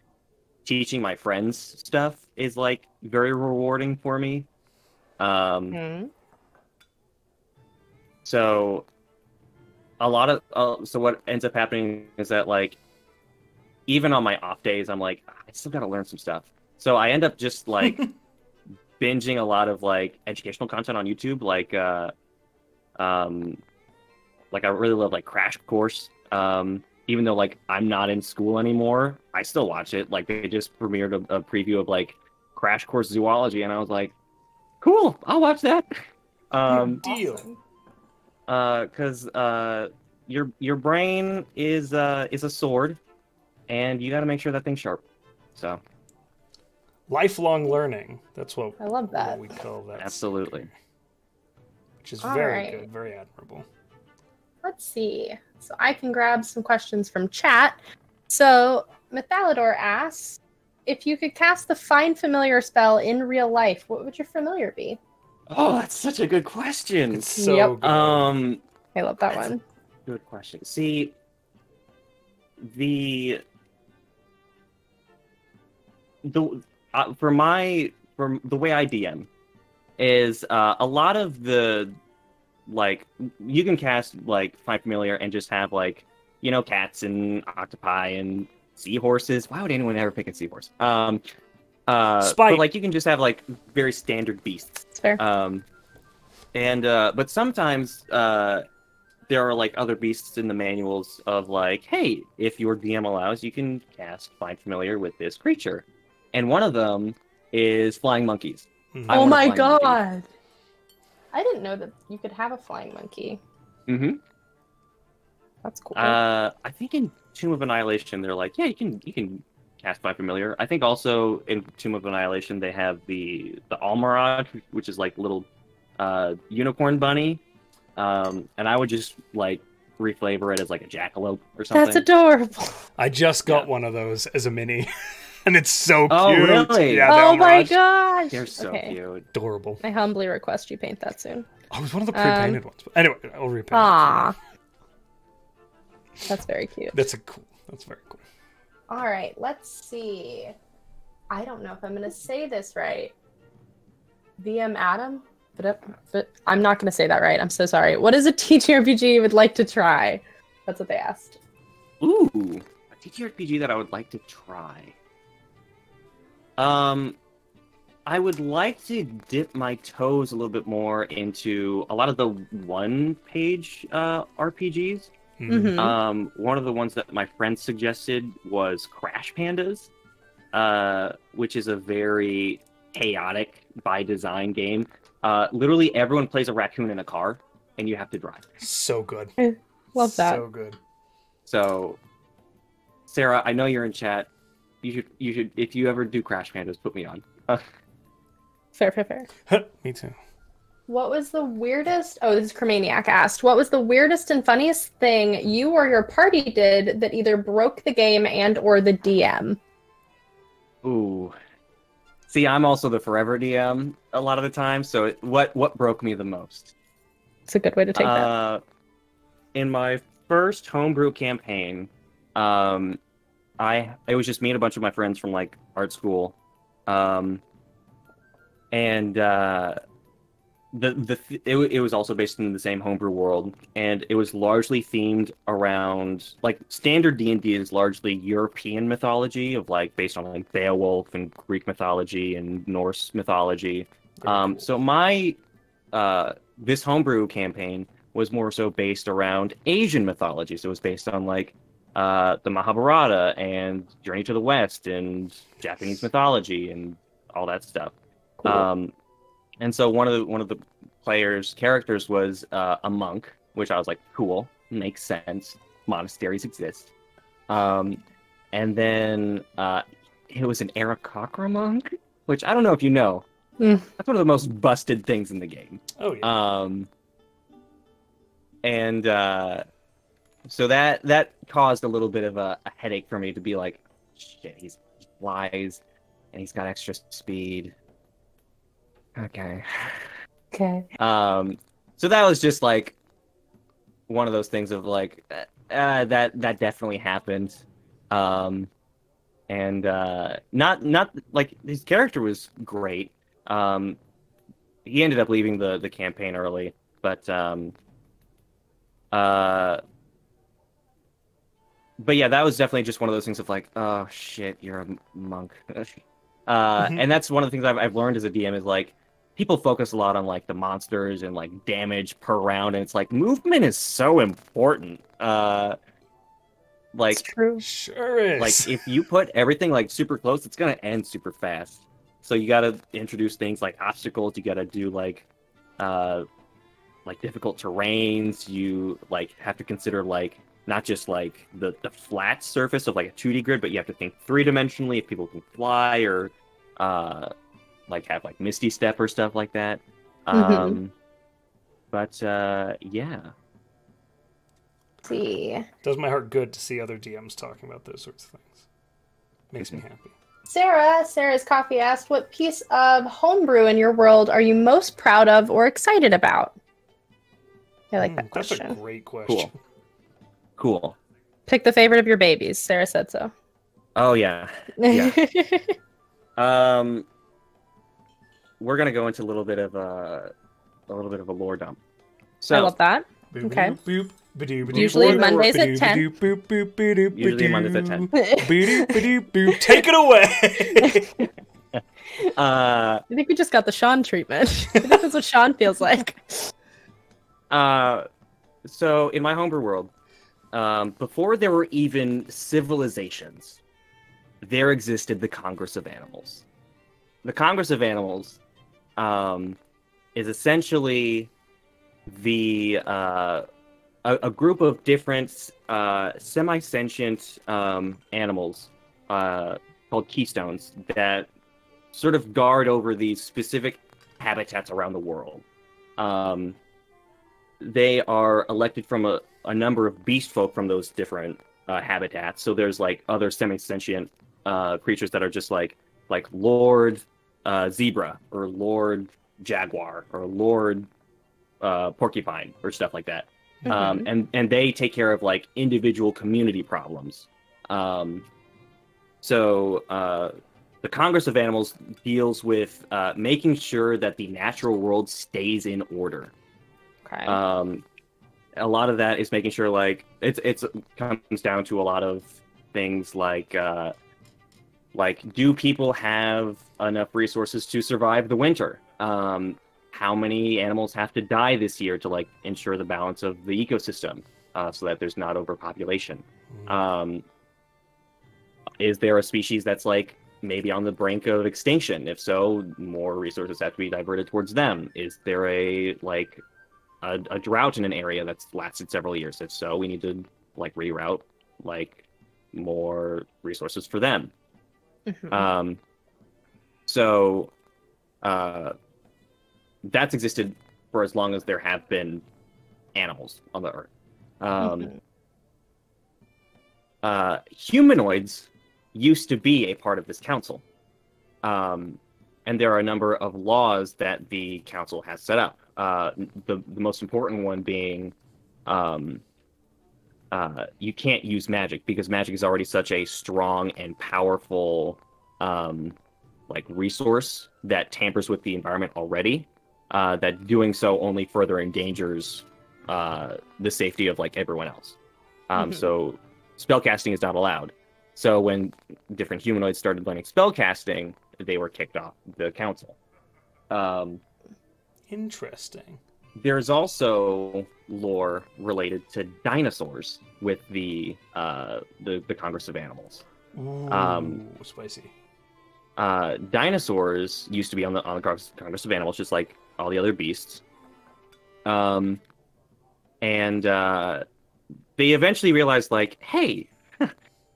teaching my friends stuff is like very rewarding for me. So a lot of so what ends up happening is that like even on my off days I'm like, I still got to learn some stuff. So I end up just like binging a lot of like educational content on YouTube, like I really love like Crash Course. Even though like I'm not in school anymore, I still watch it. Like they just premiered a preview of like Crash Course Zoology, and I was like, cool, I'll watch that. Deal. Because your brain is a sword, and you got to make sure that thing's sharp. So lifelong learning. That's what I love that. What we call that. Absolutely. Which is very good, very admirable. Let's see. So I can grab some questions from chat. So Mythalidor asks, if you could cast the Find Familiar spell in real life, what would your familiar be? Oh, that's such a good question. It's so good. I love that one. Good question. See, the for the way I DM is a lot of the like you can cast like Find Familiar and just have like cats and octopi and seahorses. Why would anyone ever pick a seahorse? Spite. But like you can just have like very standard beasts. It's fair. But sometimes there are like other beasts in the manuals of like, hey, if your DM allows, you can cast Find Familiar with this creature, and one of them is flying monkeys. Mm-hmm. Oh my god! Monkey. I didn't know that you could have a flying monkey. Mm-hmm. That's cool. I think in Tomb of Annihilation, they're like, yeah, you can cast Find Familiar. I think also in Tomb of Annihilation they have the Almarad, which is like little unicorn bunny, and I would just like reflavor it as like a jackalope or something. That's adorable. I just got one of those as a mini, and it's so cute. Oh, really? Yeah, Oh my Almarad. gosh! They're so cute. Adorable. I humbly request you paint that soon. Oh, it was one of the pre-painted ones. But anyway, I'll repaint Aww. That's very cute. it. That's very cool. All right, let's see. I don't know if I'm going to say this right. VM Adam? But I'm not going to say that right. I'm so sorry. What is a TTRPG you would like to try? That's what they asked. Ooh, a TTRPG that I would like to try. I would like to dip my toes a little bit more into a lot of the one-page RPGs. Mm-hmm. One of the ones that my friend suggested was Crash Pandas, which is a very chaotic by design game. Literally everyone plays a raccoon in a car, and you have to drive. So good. Love that. So good. So, Sarah, I know you're in chat. You should, if you ever do Crash Pandas, put me on. Fair. Me too. What was the weirdest... Oh, this is Cremaniac asked. What was the weirdest and funniest thing you or your party did that either broke the game and or the DM? Ooh. See, I'm also the forever DM a lot of the time, so what broke me the most? It's a good way to take that. In my first homebrew campaign, it was just me and a bunch of my friends from like art school, and it was also based in the same homebrew world, and it was largely themed around like standard D&D is largely European mythology of like based on like Beowulf and Greek mythology and Norse mythology. Cool. So my this homebrew campaign was more so based around Asian mythology. So it was based on like the Mahabharata and Journey to the West and Japanese mythology and all that stuff. Cool. And so one of the players' characters was a monk, which I was like, cool, makes sense. Monasteries exist. And then it was an Aarakocra monk, which I don't know if you know. That's one of the most busted things in the game. Oh yeah. And so that caused a little bit of a headache for me to be like, shit, he flies and he's got extra speed. Okay. So that was just like one of those things of like that definitely happened. And not like his character was great. He ended up leaving the campaign early, but yeah, that was definitely just one of those things of like, oh shit, you're a monk. And that's one of the things I've learned as a DM is like, people focus a lot on like the monsters and like damage per round, and it's like movement is so important. Like, It's true. Sure is. like if you put everything like super close, it's gonna end super fast. So you gotta introduce things like obstacles. You gotta do like difficult terrains. You like have to consider like not just like the flat surface of like a 2D grid, but you have to think 3-dimensionally if people can fly or like have like Misty Step or stuff like that. But yeah. Let's see. Does my heart good to see other DMs talking about those sorts of things. Makes me happy. Sarah's Coffee asked, what piece of homebrew in your world are you most proud of or excited about? I like that That's question. a great question. Cool. Pick the favorite of your babies. Sarah said so. Oh yeah. Yeah. We're gonna go into a little bit of a lore dump. So I love that. Okay. Usually Mondays at 10. Usually Mondays at 10. Take it away. I think we just got the Sean treatment. I think that's what Sean feels like. So in my homebrew world, before there were even civilizations, there existed the Congress of Animals. The Congress of Animals is essentially a group of different semi-sentient animals called keystones that sort of guard over these specific habitats around the world. They are elected from a number of beast folk from those different habitats. So there's like other semi-sentient creatures that are just like Lord Zebra or Lord Jaguar or Lord Porcupine or stuff like that. And they take care of like individual community problems. So the Congress of Animals deals with making sure that the natural world stays in order. Okay. A lot of that is making sure like it's comes down to a lot of things like do people have enough resources to survive the winter? How many animals have to die this year to like ensure the balance of the ecosystem so that there's not overpopulation? Is there a species that's like maybe on the brink of extinction? If so, more resources have to be diverted towards them. Is there a drought in an area that's lasted several years? If so, we need to like reroute like more resources for them. That's existed for as long as there have been animals on the earth. Humanoids used to be a part of this council. And there are a number of laws that the council has set up. The most important one being you can't use magic because magic is already such a strong and powerful like resource that tampers with the environment already. That doing so only further endangers the safety of like everyone else. So spellcasting is not allowed. So when different humanoids started learning spellcasting, they were kicked off the council. Interesting. There's also lore related to dinosaurs with the Congress of Animals. Ooh, spicy. Dinosaurs used to be on the Congress of Animals, just like all the other beasts. And they eventually realized, like, hey,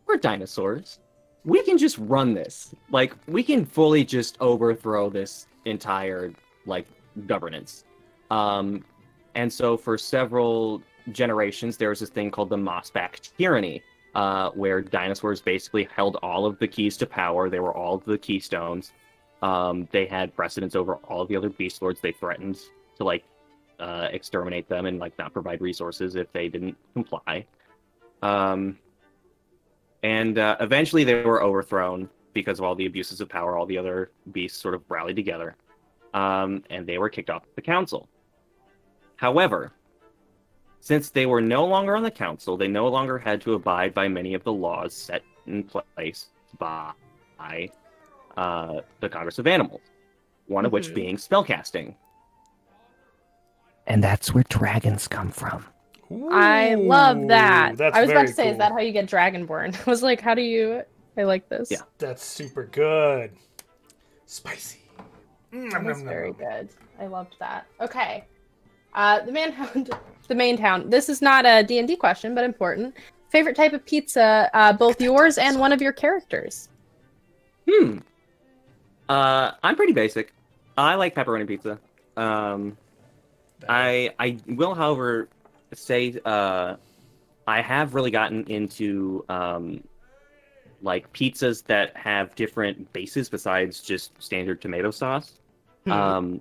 we're dinosaurs. We can just run this. Like, we can fully just overthrow this entire, like, governance. And so for several generations, there was this thing called the Mossback Tyranny, where dinosaurs basically held all of the keys to power. They were all of the keystones. They had precedence over all of the other beast lords. They threatened to like exterminate them and like not provide resources if they didn't comply. And eventually they were overthrown because of all the abuses of power. All the other beasts sort of rallied together, and they were kicked off the council. However, since they were no longer on the council, they no longer had to abide by many of the laws set in place by the Congress of Animals, one of which being spellcasting. And that's where dragons come from. Ooh, I love that. That's I was about very to say, cool. is that how you get Dragonborn? I was like, how do you... I like this. Yeah. That's super good. Spicy. That was very good. I loved that. Okay. The main town. This is not a D&D question, but important. Favorite type of pizza, both yours and one of your characters? I'm pretty basic. I like pepperoni pizza. I will, however, say I have really gotten into like pizzas that have different bases besides just standard tomato sauce. I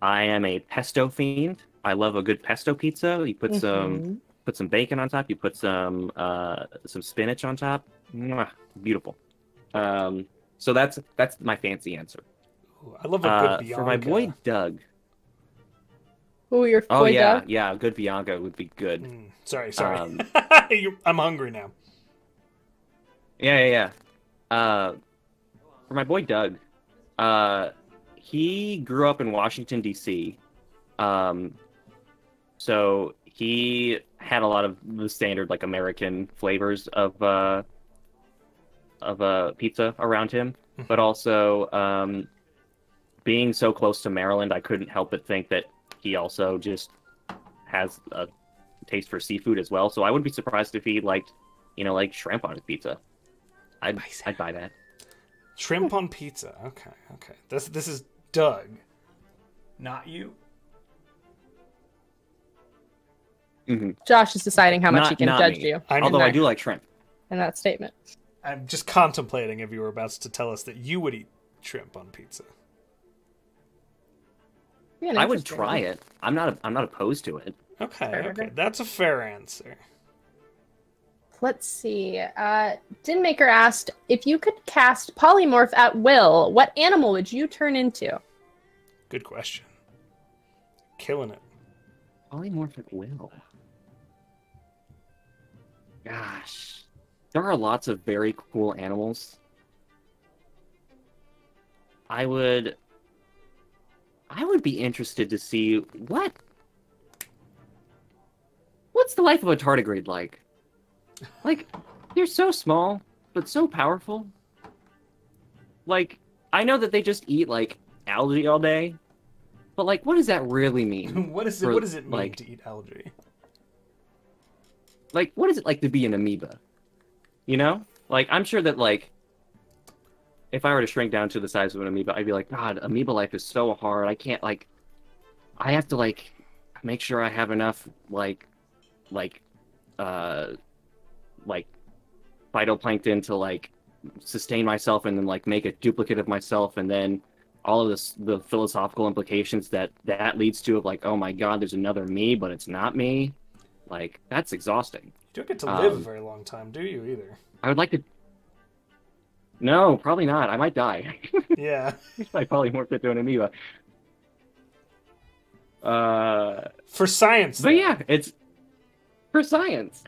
am a pesto fiend. I love a good pesto pizza. You put some bacon on top. You put some spinach on top. Mwah, beautiful. So that's my fancy answer. Ooh, I love a good Bianca. For my boy Doug. Ooh, your Oh boy yeah, Doug? yeah, a good Bianca would be good. Sorry. I'm hungry now. Yeah. For my boy Doug, he grew up in Washington D.C. So he had a lot of the standard like American flavors of pizza around him, but also being so close to Maryland, I couldn't help but think that he also just has a taste for seafood as well. So I wouldn't be surprised if he liked, like shrimp on his pizza. I'd buy that. Shrimp on pizza. Okay. This is Doug, not you. Josh is deciding how much he can judge me. you. Although I do like shrimp. In that statement. I'm just contemplating if you were about to tell us that you would eat shrimp on pizza. I would try it. I'm not opposed to it. Okay. That's a fair answer. Let's see. Dinmaker asked, if you could cast Polymorph at will, what animal would you turn into? Good question. Killing it. Polymorph at will. Gosh. There are lots of very cool animals. I would be interested to see what's the life of a tardigrade like? Like, they're so small, but so powerful. Like, I know that they just eat, like, algae all day, but, like, what does that really mean? What does it mean to eat algae? Like, what is it like to be an amoeba? Like, I'm sure that, like, if I were to shrink down to the size of an amoeba, I'd be like, God, amoeba life is so hard. I can't, like, I have to, like, make sure I have enough, like phytoplankton to like sustain myself and then like make a duplicate of myself, and then all of the philosophical implications that leads to of like, oh my God, there's another me, but it's not me. Like, that's exhausting. You don't get to live a very long time, do you, either? I would like to... No, probably not. I might die. Yeah. I polymorph into an amoeba. For science, but yeah, it's for science.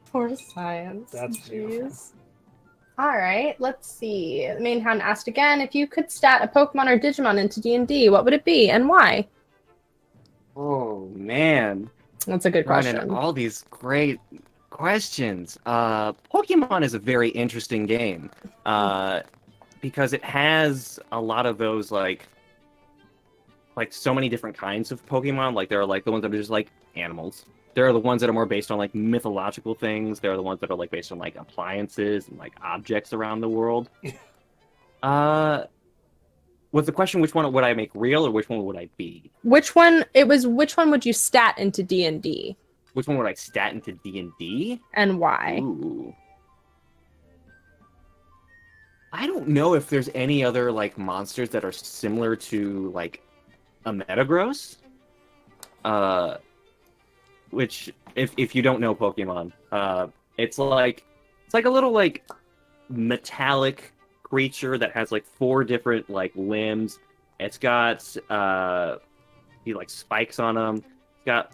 For science. That's beautiful. All right, let's see. The main hound asked again, if you could stat a Pokemon or Digimon into D&D, what would it be and why? Oh, man. That's a good question. All these great questions. Pokemon is a very interesting game because it has a lot of those like so many different kinds of Pokemon. Like, there are like the ones that are just like animals. There are the ones that are more based on like mythological things. There are the ones that are like based on like appliances and like objects around the world. Was the question which one would I make real or which one would I be? Which one would you stat into D&D? Which one would I stat into D&D? And why? Ooh. I don't know if there's any other like monsters that are similar to like a Metagross. Which if you don't know Pokemon, it's like a little like metallic creature that has like 4 different like limbs. It's got like spikes on them. It's got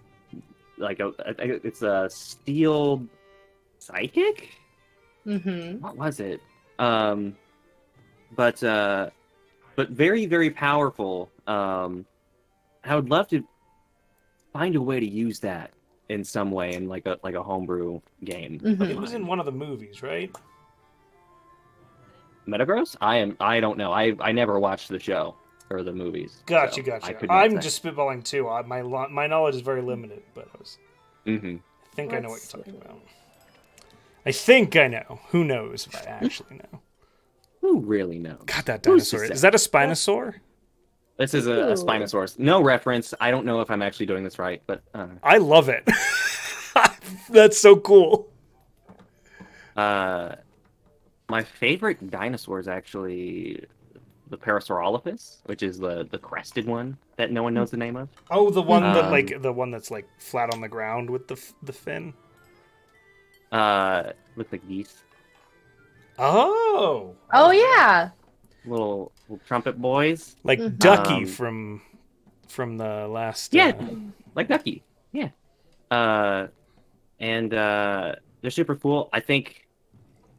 like it's a steel psychic. What was it? But very, very powerful. I would love to find a way to use that in some way in like a homebrew game. It was in one of the movies, right? Metagross? I don't know. I never watched the show or the movies. Gotcha. I'm just spitballing too. My knowledge is very limited, but I was. I think I know what you're talking about. I think I know. Who knows if I actually know? Who really knows? God, that dinosaur. Is that a Spinosaur? This is a Spinosaurus. No reference. I don't know if I'm actually doing this right, but... I love it. That's so cool. My favorite dinosaur is actually the Parasaurolophus, which is the crested one that no one knows the name of. Oh, the one that Um, the one that's like flat on the ground with the fin. With the geese, Oh. Oh yeah. little trumpet boys. Like Mhm. Ducky Um, from the last. Yeah, like Ducky. Yeah. And they're super cool. I think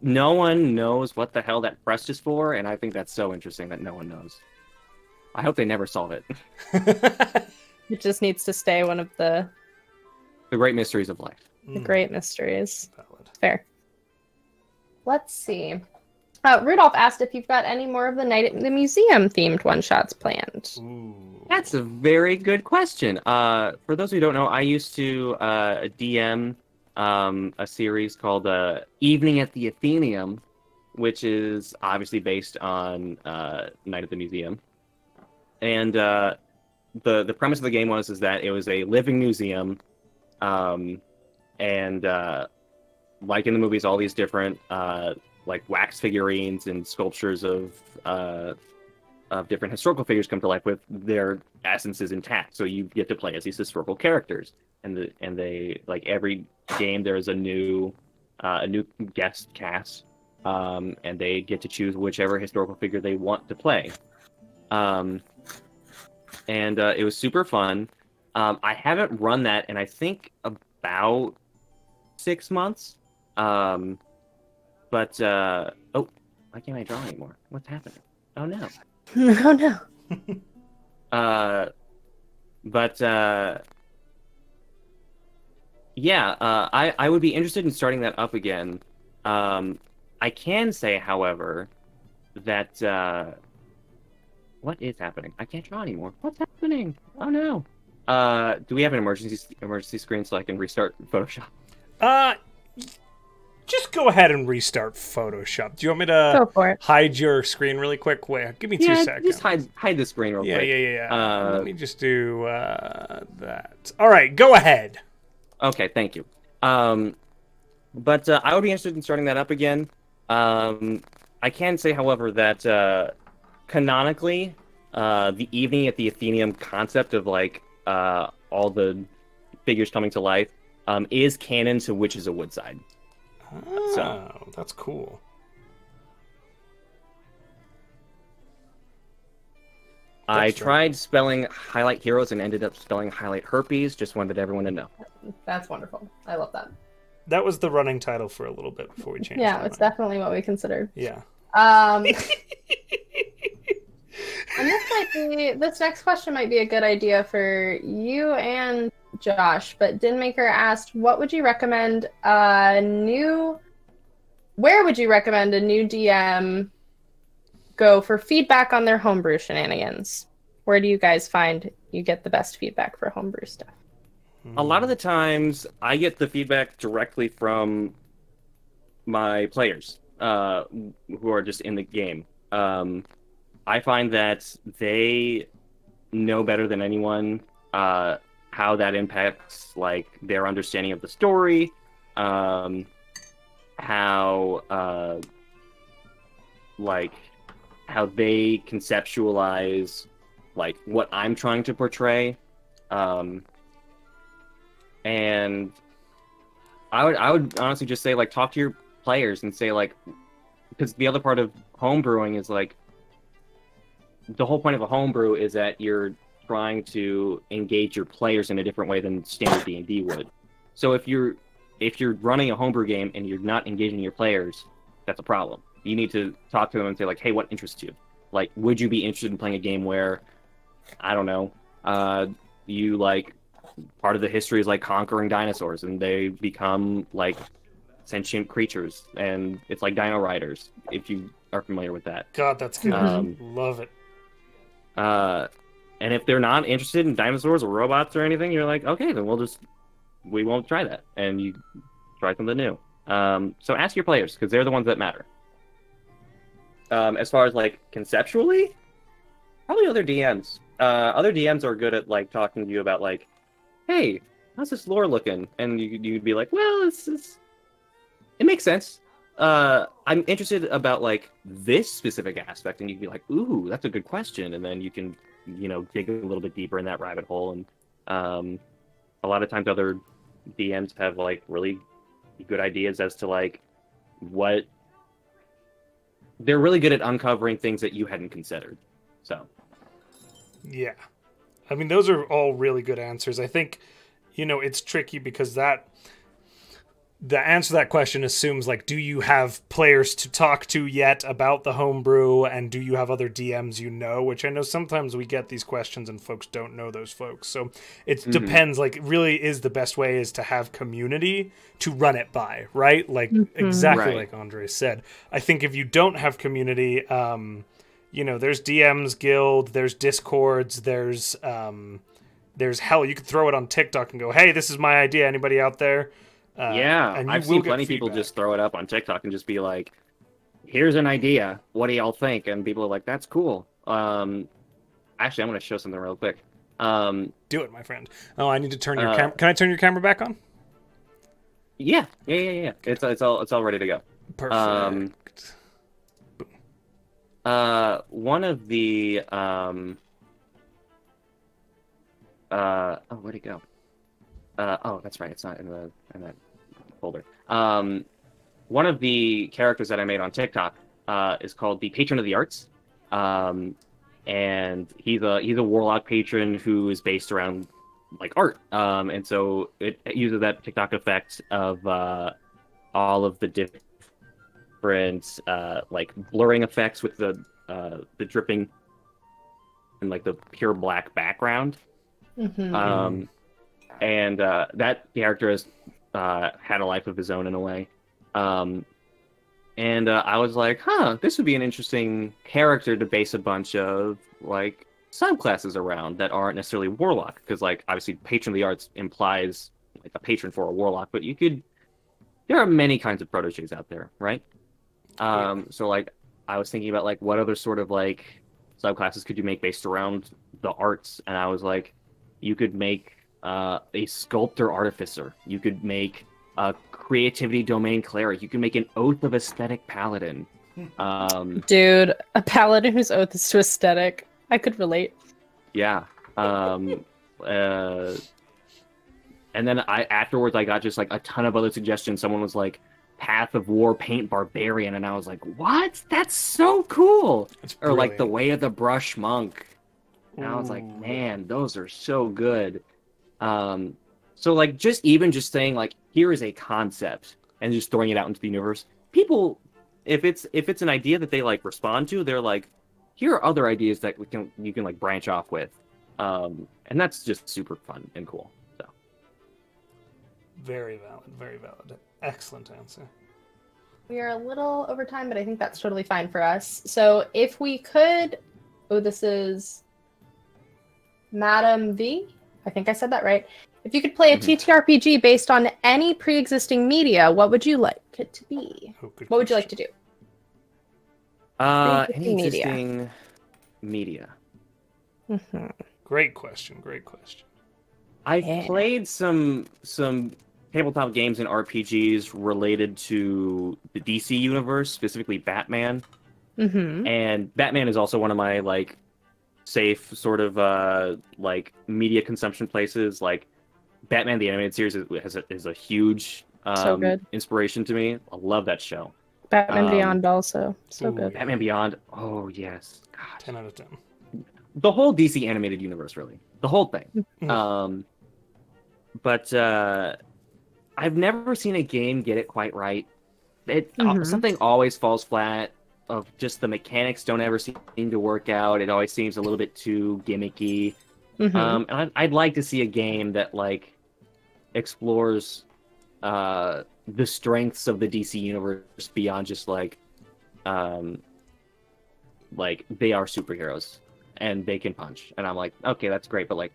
no one knows what the hell that crest is for, and I think that's so interesting that no one knows. I hope they never solve it. It just needs to stay one of the The great mysteries of life. great mysteries. Valid. Fair. Let's see. Rudolph asked if you've got any more of the Night at the Museum themed one-shots planned. Ooh. That's a very good question. For those who don't know, I used to DM a series called Evening at the Athenaeum, which is obviously based on Night at the Museum. And the premise of the game is that it was a living museum, and like in the movies, all these different like wax figurines and sculptures of different historical figures come to life with their essences intact. So you get to play as these historical characters, and they like every game there's a new guest cast, and they get to choose whichever historical figure they want to play. And it was super fun. I haven't run that in I think about 6 months. But oh, why can't I draw anymore? What's happening? Oh no. Oh no. But yeah, I would be interested in starting that up again. I can say, however, that what is happening? I can't draw anymore. What's happening? Oh no. Do we have an emergency screen so I can restart Photoshop? Just go ahead and restart Photoshop. Do you want me Go to for it. hide your screen really quick? Wait, give me 2 seconds. Just hide the screen real quick. Yeah. Let me just do that. All right, go ahead. Okay, thank you. But I would be interested in starting that up again. I can say, however, that canonically, the Evening at the Athenaeum concept of like all the figures coming to life is canon to Witches of Woodside. Oh, that's cool. I tried spelling highlight heroes and ended up spelling highlight herpes. Just wanted everyone to know. That's wonderful. I love that. That was the running title for a little bit before we changed. Yeah, it's definitely what we considered. Yeah. And this next question might be a good idea for you and Josh, but Dinmaker asked, where would you recommend a new DM go for feedback on their homebrew shenanigans? Where do you guys find you get the best feedback for homebrew stuff? A lot of the times, I get the feedback directly from my players who are just in the game. I find that they know better than anyone how that impacts like their understanding of the story, how they conceptualize like what I'm trying to portray. And I would honestly just say like talk to your players and say like, because the other part of homebrewing is like the whole point of a homebrew is that you're trying to engage your players in a different way than standard D&D would. So if you're running a homebrew game and you're not engaging your players, that's a problem. You need to talk to them and say like, hey, what interests you? Like, would you be interested in playing a game where, I don't know, you like part of the history is like conquering dinosaurs and they become like sentient creatures and it's like Dino Riders, if you are familiar with that. God, that's good. Love it. And if they're not interested in dinosaurs or robots or anything, you're like, okay, then we won't try that. And you try something new. So ask your players, because they're the ones that matter. As far as like conceptually, probably other DMs. Other DMs are good at like talking to you about like, hey, how's this lore looking? And you'd be like, well, it makes sense. I'm interested about like this specific aspect, and you can be like, ooh, that's a good question, and then you can, dig a little bit deeper in that rabbit hole. And a lot of times other DMs have like really good ideas as to like what they're really good at uncovering things that you hadn't considered. So Yeah. I mean, those are all really good answers. I think, it's tricky because the answer to that question assumes, like, do you have players to talk to yet about the homebrew, and do you have other DMs which I know sometimes we get these questions and folks don't know those folks. So it depends, like, really is the best way is to have community to run it by, right? Like, exactly Right. like Andre said. I think if you don't have community, there's DMs Guild, there's Discords, there's hell, you could throw it on TikTok and go, hey, this is my idea, anybody out there? yeah, And I've seen plenty of people just throw it up on TikTok and just be like, here's an idea, what do y'all think? And people are like, that's cool. Actually, I'm going to show something real quick. Do it, my friend. Oh, I need to turn your camera. Can I turn your camera back on? Yeah. It's all ready to go. Perfect. One of the where'd it go? Oh, that's right. It's not in that folder. One of the characters that I made on TikTok is called the Patron of the Arts, and he's a warlock patron who is based around like art, and so it uses that TikTok effect of all of the different like blurring effects with the dripping and like the pure black background. And that character has had a life of his own in a way. And I was like, this would be an interesting character to base a bunch of like subclasses around that aren't necessarily warlock, because like obviously Patron of the Arts implies like a patron for a warlock, but there are many kinds of proteges out there, right? So like I was thinking about like what other sort of like subclasses could you make based around the arts, and I was like, you could make a sculptor artificer, you could make a creativity domain cleric, you can make an oath of aesthetic paladin. Dude, a paladin whose oath is to aesthetic. I could relate. Yeah. And then afterwards I got just like a ton of other suggestions. Someone was like Path of War Paint Barbarian, and I was like, what? That's so cool. Or like the Way of the Brush Monk. And I was like, man, those are so good. So like just saying like, here is a concept and just throwing it out into the universe. People, if it's an idea that they like respond to, they're like, here are other ideas that you can like branch off with. And that's just super fun and cool. So very valid, very valid. Excellent answer. We are a little over time, but I think that's totally fine for us. So if we could, this is Madam V. I think I said that right. If you could play a TTRPG based on any pre-existing media, what would you like it to be? What would you like to do? Any existing media. Great question. I've played some tabletop games and RPGs related to the DC universe, specifically Batman. And Batman is also one of my like safe sort of like media consumption places. Like Batman the Animated Series is a huge so good. inspiration to me. I love that show. Batman Beyond also so good. Batman Beyond, oh yes, God. 10 out of 10. The whole DC animated universe, really, the whole thing. But I've never seen a game get it quite right. Something always falls flat. Of just the mechanics don't ever seem to work out. It always seems a little bit too gimmicky. And I'd like to see a game that like explores the strengths of the DC universe beyond just like they are superheroes and they can punch. And I'm like, okay, that's great, but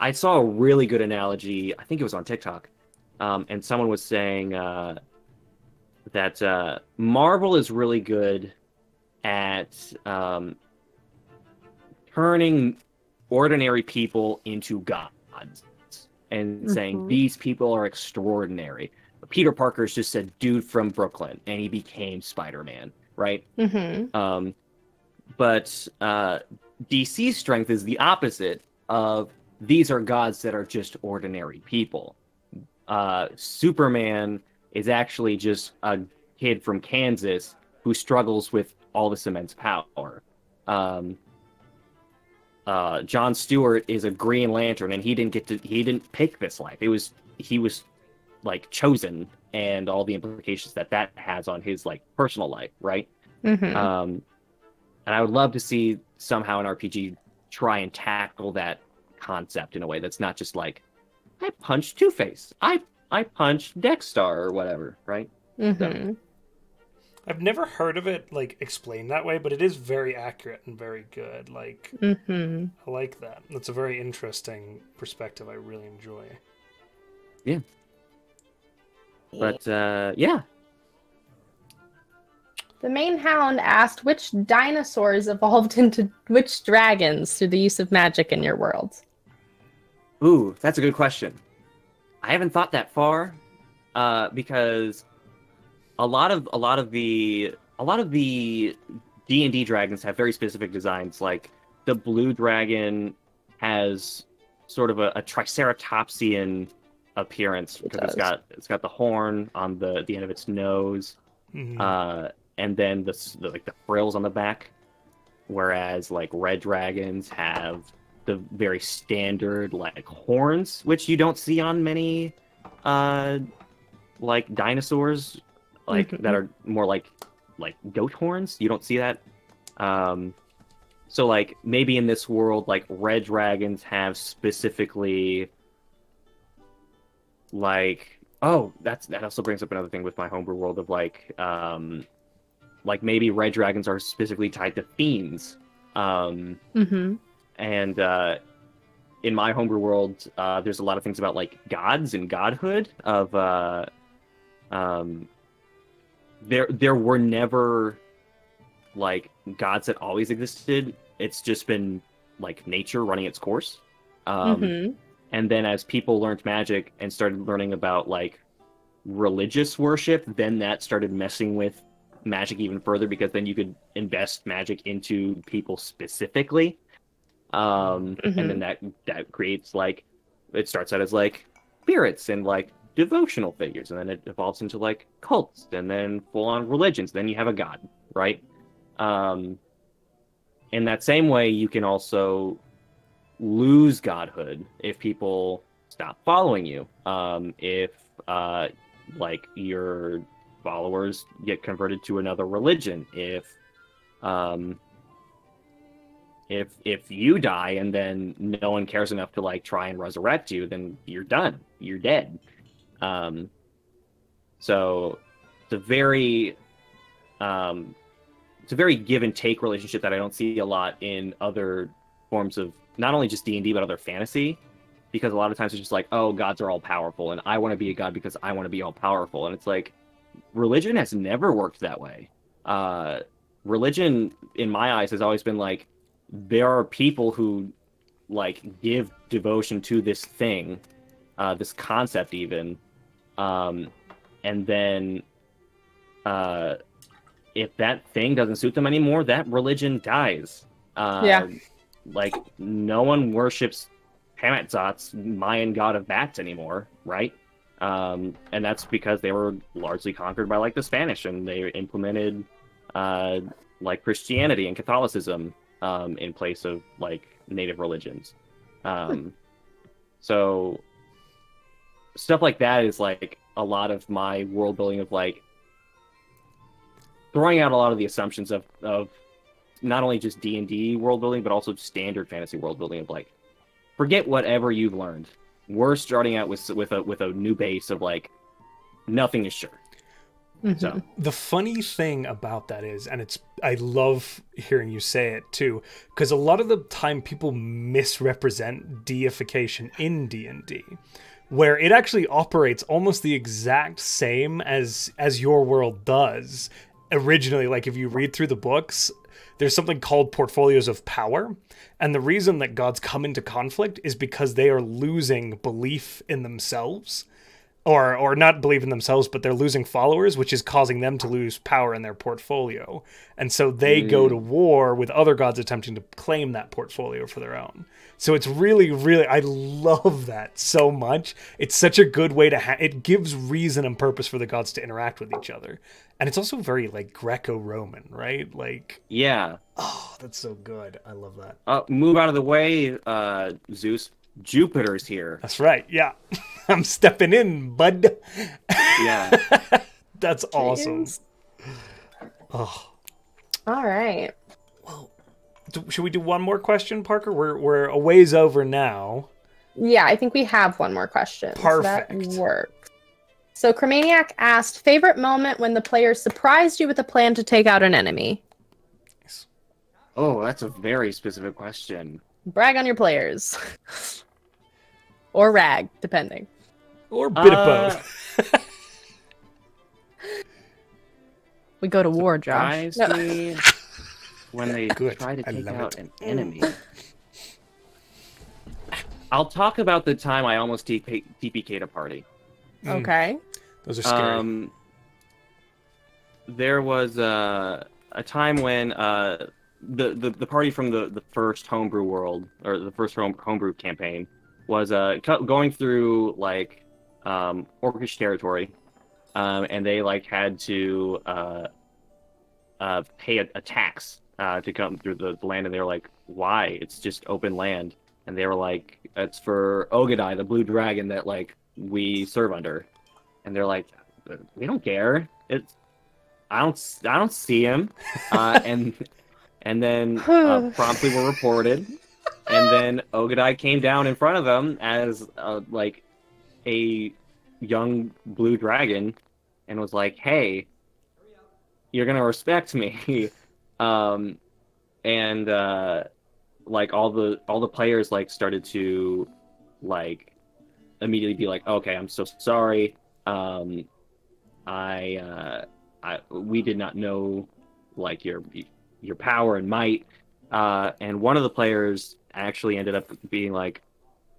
I saw a really good analogy. I think it was on TikTok, and someone was saying that Marvel is really good at turning ordinary people into gods and saying these people are extraordinary. Peter Parker is just a dude from Brooklyn, and he became Spider-Man, right? Mm-hmm. But DC's strength is the opposite of these are gods that are just ordinary people. Superman is actually just a kid from Kansas who struggles with all this immense power. John Stewart is a Green Lantern, and he didn't pick this life. He was like chosen, and all the implications that has on his like personal life, right? Mm-hmm. And I would love to see somehow an RPG try and tackle that concept in a way that's not just like, I punched Two-Face, I punched Dexstar or whatever, right? Mm-hmm. So, I've never heard of it like explained that way, but it is very accurate and very good. Like, Mm-hmm. I like that. That's a very interesting perspective. I really enjoy. yeah. But yeah. The main hound asked which dinosaurs evolved into which dragons through the use of magic in your world. Ooh, that's a good question. I haven't thought that far, because a lot of the D&D dragons have very specific designs. Like the blue dragon has sort of a triceratopsian appearance because it's got the horn on the end of its nose, and then the frills on the back. Whereas like red dragons have the very standard like horns, which you don't see on many like dinosaurs, like that are more like goat horns. You don't see that. So like maybe in this world, like red dragons have specifically like, oh, that also brings up another thing with my homebrew world of like maybe red dragons are specifically tied to fiends. And in my homebrew world, there's a lot of things about like gods and godhood of there were never like gods that always existed. It's just been like nature running its course. And then as people learned magic and started learning about like religious worship, then that started messing with magic even further, because then you could invest magic into people specifically. And then that creates like, it starts out as like spirits and like devotional figures, and then it evolves into like cults, and then full-on religions. Then you have a god, right? In that same way, you can also lose godhood if people stop following you. If like your followers get converted to another religion, if you die and then no one cares enough to like try and resurrect you, then you're done. You're dead. So it's a very give and take relationship that I don't see a lot in other forms of not only just D&D but other fantasy, because a lot of times it's just like, oh, gods are all powerful and I want to be a god because I want to be all powerful. And it's like, religion has never worked that way. Religion in my eyes has always been like, there are people who like give devotion to this thing, this concept even, and then if that thing doesn't suit them anymore, that religion dies. Like no one worships Pamatzot's Mayan god of bats anymore, right? And that's because they were largely conquered by like the Spanish, and they implemented like Christianity and Catholicism in place of like native religions. So stuff like that is like a lot of my world building of like throwing out a lot of the assumptions of not only just D&D world building, but also standard fantasy world building of like, forget whatever you've learned. We're starting out with a new base of like, nothing is sure. So the funny thing about that is, and I love hearing you say it too, because a lot of the time people misrepresent deification in D&D, where it actually operates almost the exact same as your world does originally. Like if you read through the books, there's something called portfolios of power, and the reason that gods come into conflict is because they are losing belief in themselves. or not believe in themselves, but they're losing followers, which is causing them to lose power in their portfolio. And so they go to war with other gods attempting to claim that portfolio for their own. So it's really, really, I love that so much. It's such a good way to it gives reason and purpose for the gods to interact with each other. And it's also very like Greco-Roman, right? Like, yeah. Oh, that's so good. I love that. Move out of the way, Zeus. Jupiter's here. That's right. Yeah. I'm stepping in, bud. Yeah. That's awesome. Oh. All right. Well, should we do one more question, Parker? We're a ways over now. Yeah, I think we have one more question. Perfect. So that works. So Cremaniac asked, favorite moment when the player surprised you with a plan to take out an enemy? Oh, that's a very specific question. Brag on your players. Or rag, depending. Or a bit of both. We go to war, Josh. Me when they try to take out an enemy. I'll talk about the time I almost TPK'd a party. Okay. Those are scary. There was a time when the party from the first homebrew world, or the first homebrew campaign, was going through like Orcish territory, and they like had to pay a tax to come through the land, and they were like, "Why? It's just open land." And they were like, "It's for Ogadai, the blue dragon that like we serve under." And they're like, "We don't care. I don't see him." And then promptly were reported. And then Ogadai came down in front of them as like a young blue dragon, and was like, "Hey, you're gonna respect me." Like all the players like started to like immediately be like, "Okay, I'm so sorry. We did not know like your power and might." And one of the players actually ended up being like,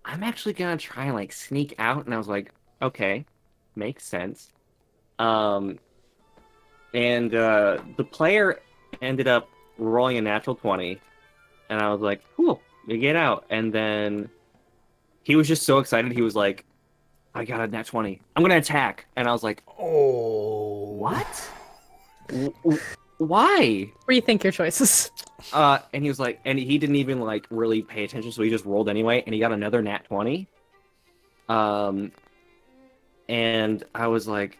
"I'm actually gonna try and like sneak out," and I was like, "Okay, makes sense." And the player ended up rolling a natural 20, and I was like, "Cool, you get out." And then he was just so excited. He was like, "I got a nat 20. I'm gonna attack." And I was like, "Oh, what? Why?" Rethink your choices. And he was like, and he didn't even like really pay attention, so he just rolled anyway, and he got another nat 20. And I was like,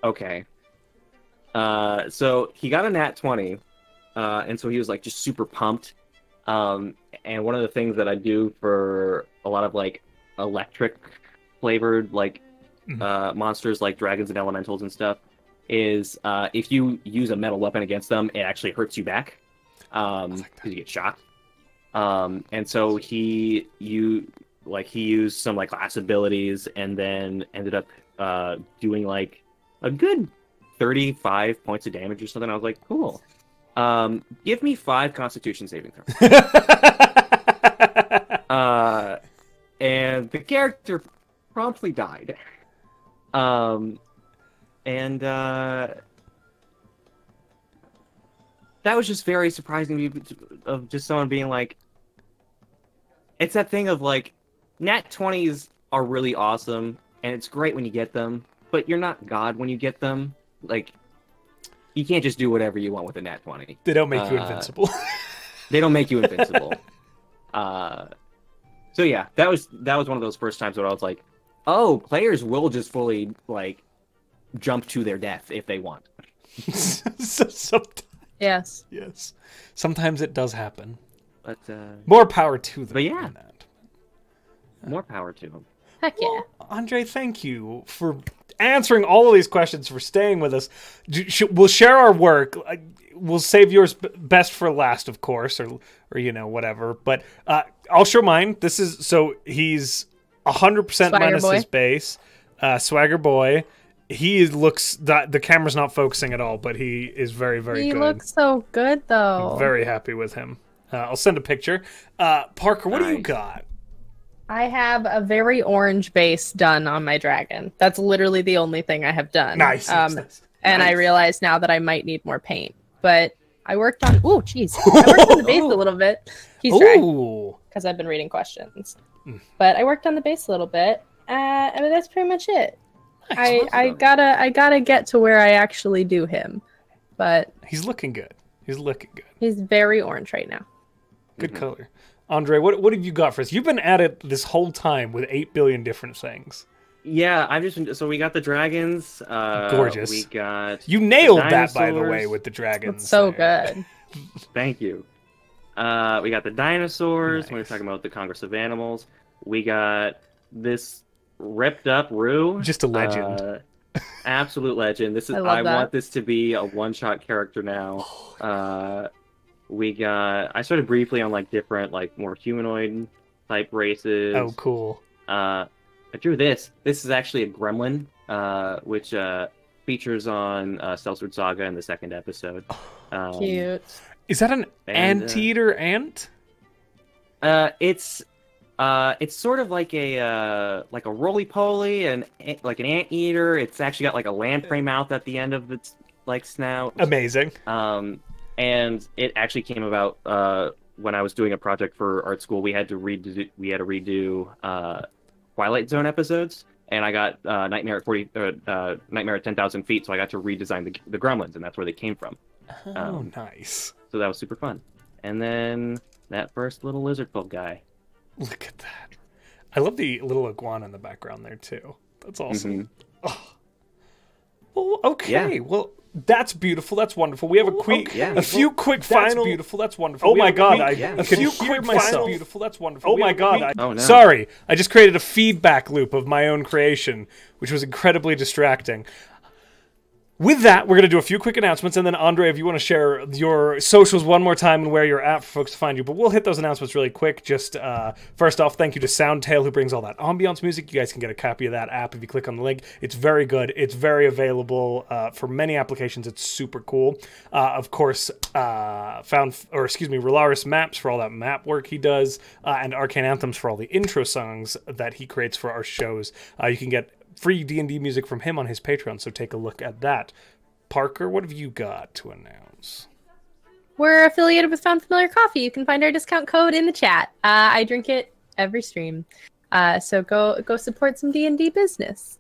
okay. So he got a nat 20, and so he was like just super pumped. And one of the things that I do for a lot of like electric flavored like monsters like dragons and elementals and stuff is if you use a metal weapon against them, it actually hurts you back because you get shocked. And so he used some like class abilities, and then ended up doing like a good 35 points of damage or something. I was like, cool. Give me 5 Constitution saving throws. And the character promptly died. And that was just very surprising to me, of just someone being like, it's that thing of like, nat 20s are really awesome, and it's great when you get them, but you're not God when you get them. Like, you can't just do whatever you want with a nat 20. They don't make you invincible. They don't make you invincible. So yeah, that was one of those first times where I was like, oh, players will just fully like jump to their death if they want. Yes. Yes. Sometimes it does happen. But more power to them. But yeah, that. More power to them. Heck yeah. Well, Andre, thank you for answering all of these questions, for staying with us. We'll share our work. We'll save yours best for last, of course, or you know, whatever. But I'll show mine. This is so he's 100% minus his base. Swagger boy. He looks that the camera's not focusing at all, but he is very, very good. He looks so good, though. I'm very happy with him. I'll send a picture. Parker, what do you got? I have a very orange base done on my dragon. That's literally the only thing I have done. Nice. And I realize now that I might need more paint. But I worked on... Oh, jeez. I worked on the base a little bit. He's dry. Because I've been reading questions. But I worked on the base a little bit. I mean, that's pretty much it. Nice. I gotta get to where I actually do him. But... He's looking good. He's very orange right now. Good color. Andre, what have you got for us? You've been at it this whole time with 8 billion different things. Yeah, so we got the dragons. Gorgeous. We got you nailed that, by the way, with the dragons. It's so good. Thank you. We got the dinosaurs. Nice. We were talking about the Congress of Animals. We got this ripped up Rue. Just a legend. Absolute legend. This is. I want this to be a one-shot character now. I started briefly on like different, like more humanoid type races. Oh, cool. I drew this. This is actually a gremlin, which features on Sellsword Saga in the second episode. Cute. Is that an anteater ant? It's sort of like a roly-poly and like an anteater. It's actually got like a lamprey mouth at the end of its like snout. Amazing. And it actually came about when I was doing a project for art school. We had to redo Twilight Zone episodes, and I got Nightmare at 10,000 Feet, so I got to redesign the gremlins, and that's where they came from. Oh, nice. So that was super fun. And then that first little lizard folk guy. Look at that. I love the little iguana in the background there, too. That's awesome. Oh. Well, okay. Yeah. Well, that's beautiful. That's wonderful. We have a few quick final. That's beautiful. That's wonderful. Oh my god! A few quick myself. Beautiful. That's wonderful. Oh my god! Oh no! Sorry, I just created a feedback loop of my own creation, which was incredibly distracting. With that, we're going to do a few quick announcements, and then Andre, if you want to share your socials one more time and where you're at for folks to find you, but we'll hit those announcements really quick. Just first off, thank you to Soundtail, who brings all that ambiance music. You guys can get a copy of that app if you click on the link. It's very good. It's very available for many applications. It's super cool. Of course, Rolaris Maps for all that map work he does, and Arcane Anthems for all the intro songs that he creates for our shows. You can get free D&D music from him on his Patreon, so take a look at that. Parker, what have you got to announce? We're affiliated with Found Familiar Coffee. You can find our discount code in the chat. I drink it every stream. So go support some D&D business.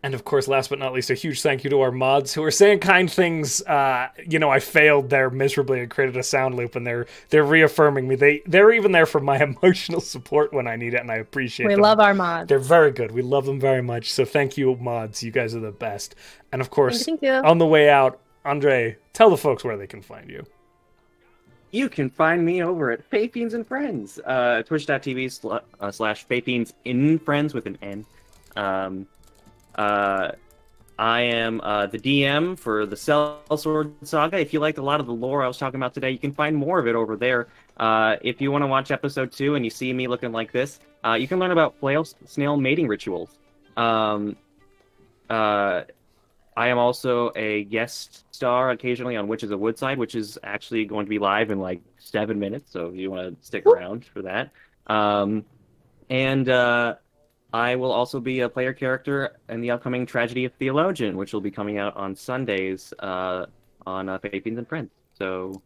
And of course, last but not least, a huge thank you to our mods who are saying kind things. I failed there miserably and created a sound loop, and they're reaffirming me. They're even there for my emotional support when I need it, and I appreciate them. We love our mods. They're very good. We love them very much. So thank you, mods. You guys are the best. And of course, thank you. On the way out, Andre, tell the folks where they can find you. You can find me over at Fayfiends and Friends, twitch.tv/Fayfiends in Friends with an N. I am the DM for the Sellsword Saga. If you liked a lot of the lore I was talking about today, you can find more of it over there. If you want to watch episode 2 and you see me looking like this, you can learn about snail mating rituals. I am also a guest star occasionally on Witches of Woodside, which is actually going to be live in like 7 minutes, so if you want to stick around for that. I will also be a player character in the upcoming Tragedy of Theologian, which will be coming out on Sundays on Fayfiends and Friends. So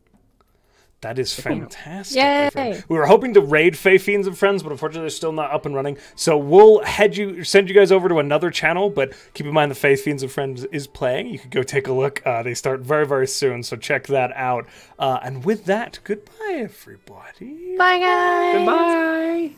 that is fantastic. Yay! We were hoping to raid Fayfiends and Friends, but unfortunately they're still not up and running. So we'll send you guys over to another channel, but keep in mind the Fayfiends and Friends is playing. You could go take a look. They start very, very soon, so check that out. And with that, goodbye, everybody. Bye, guys! Goodbye!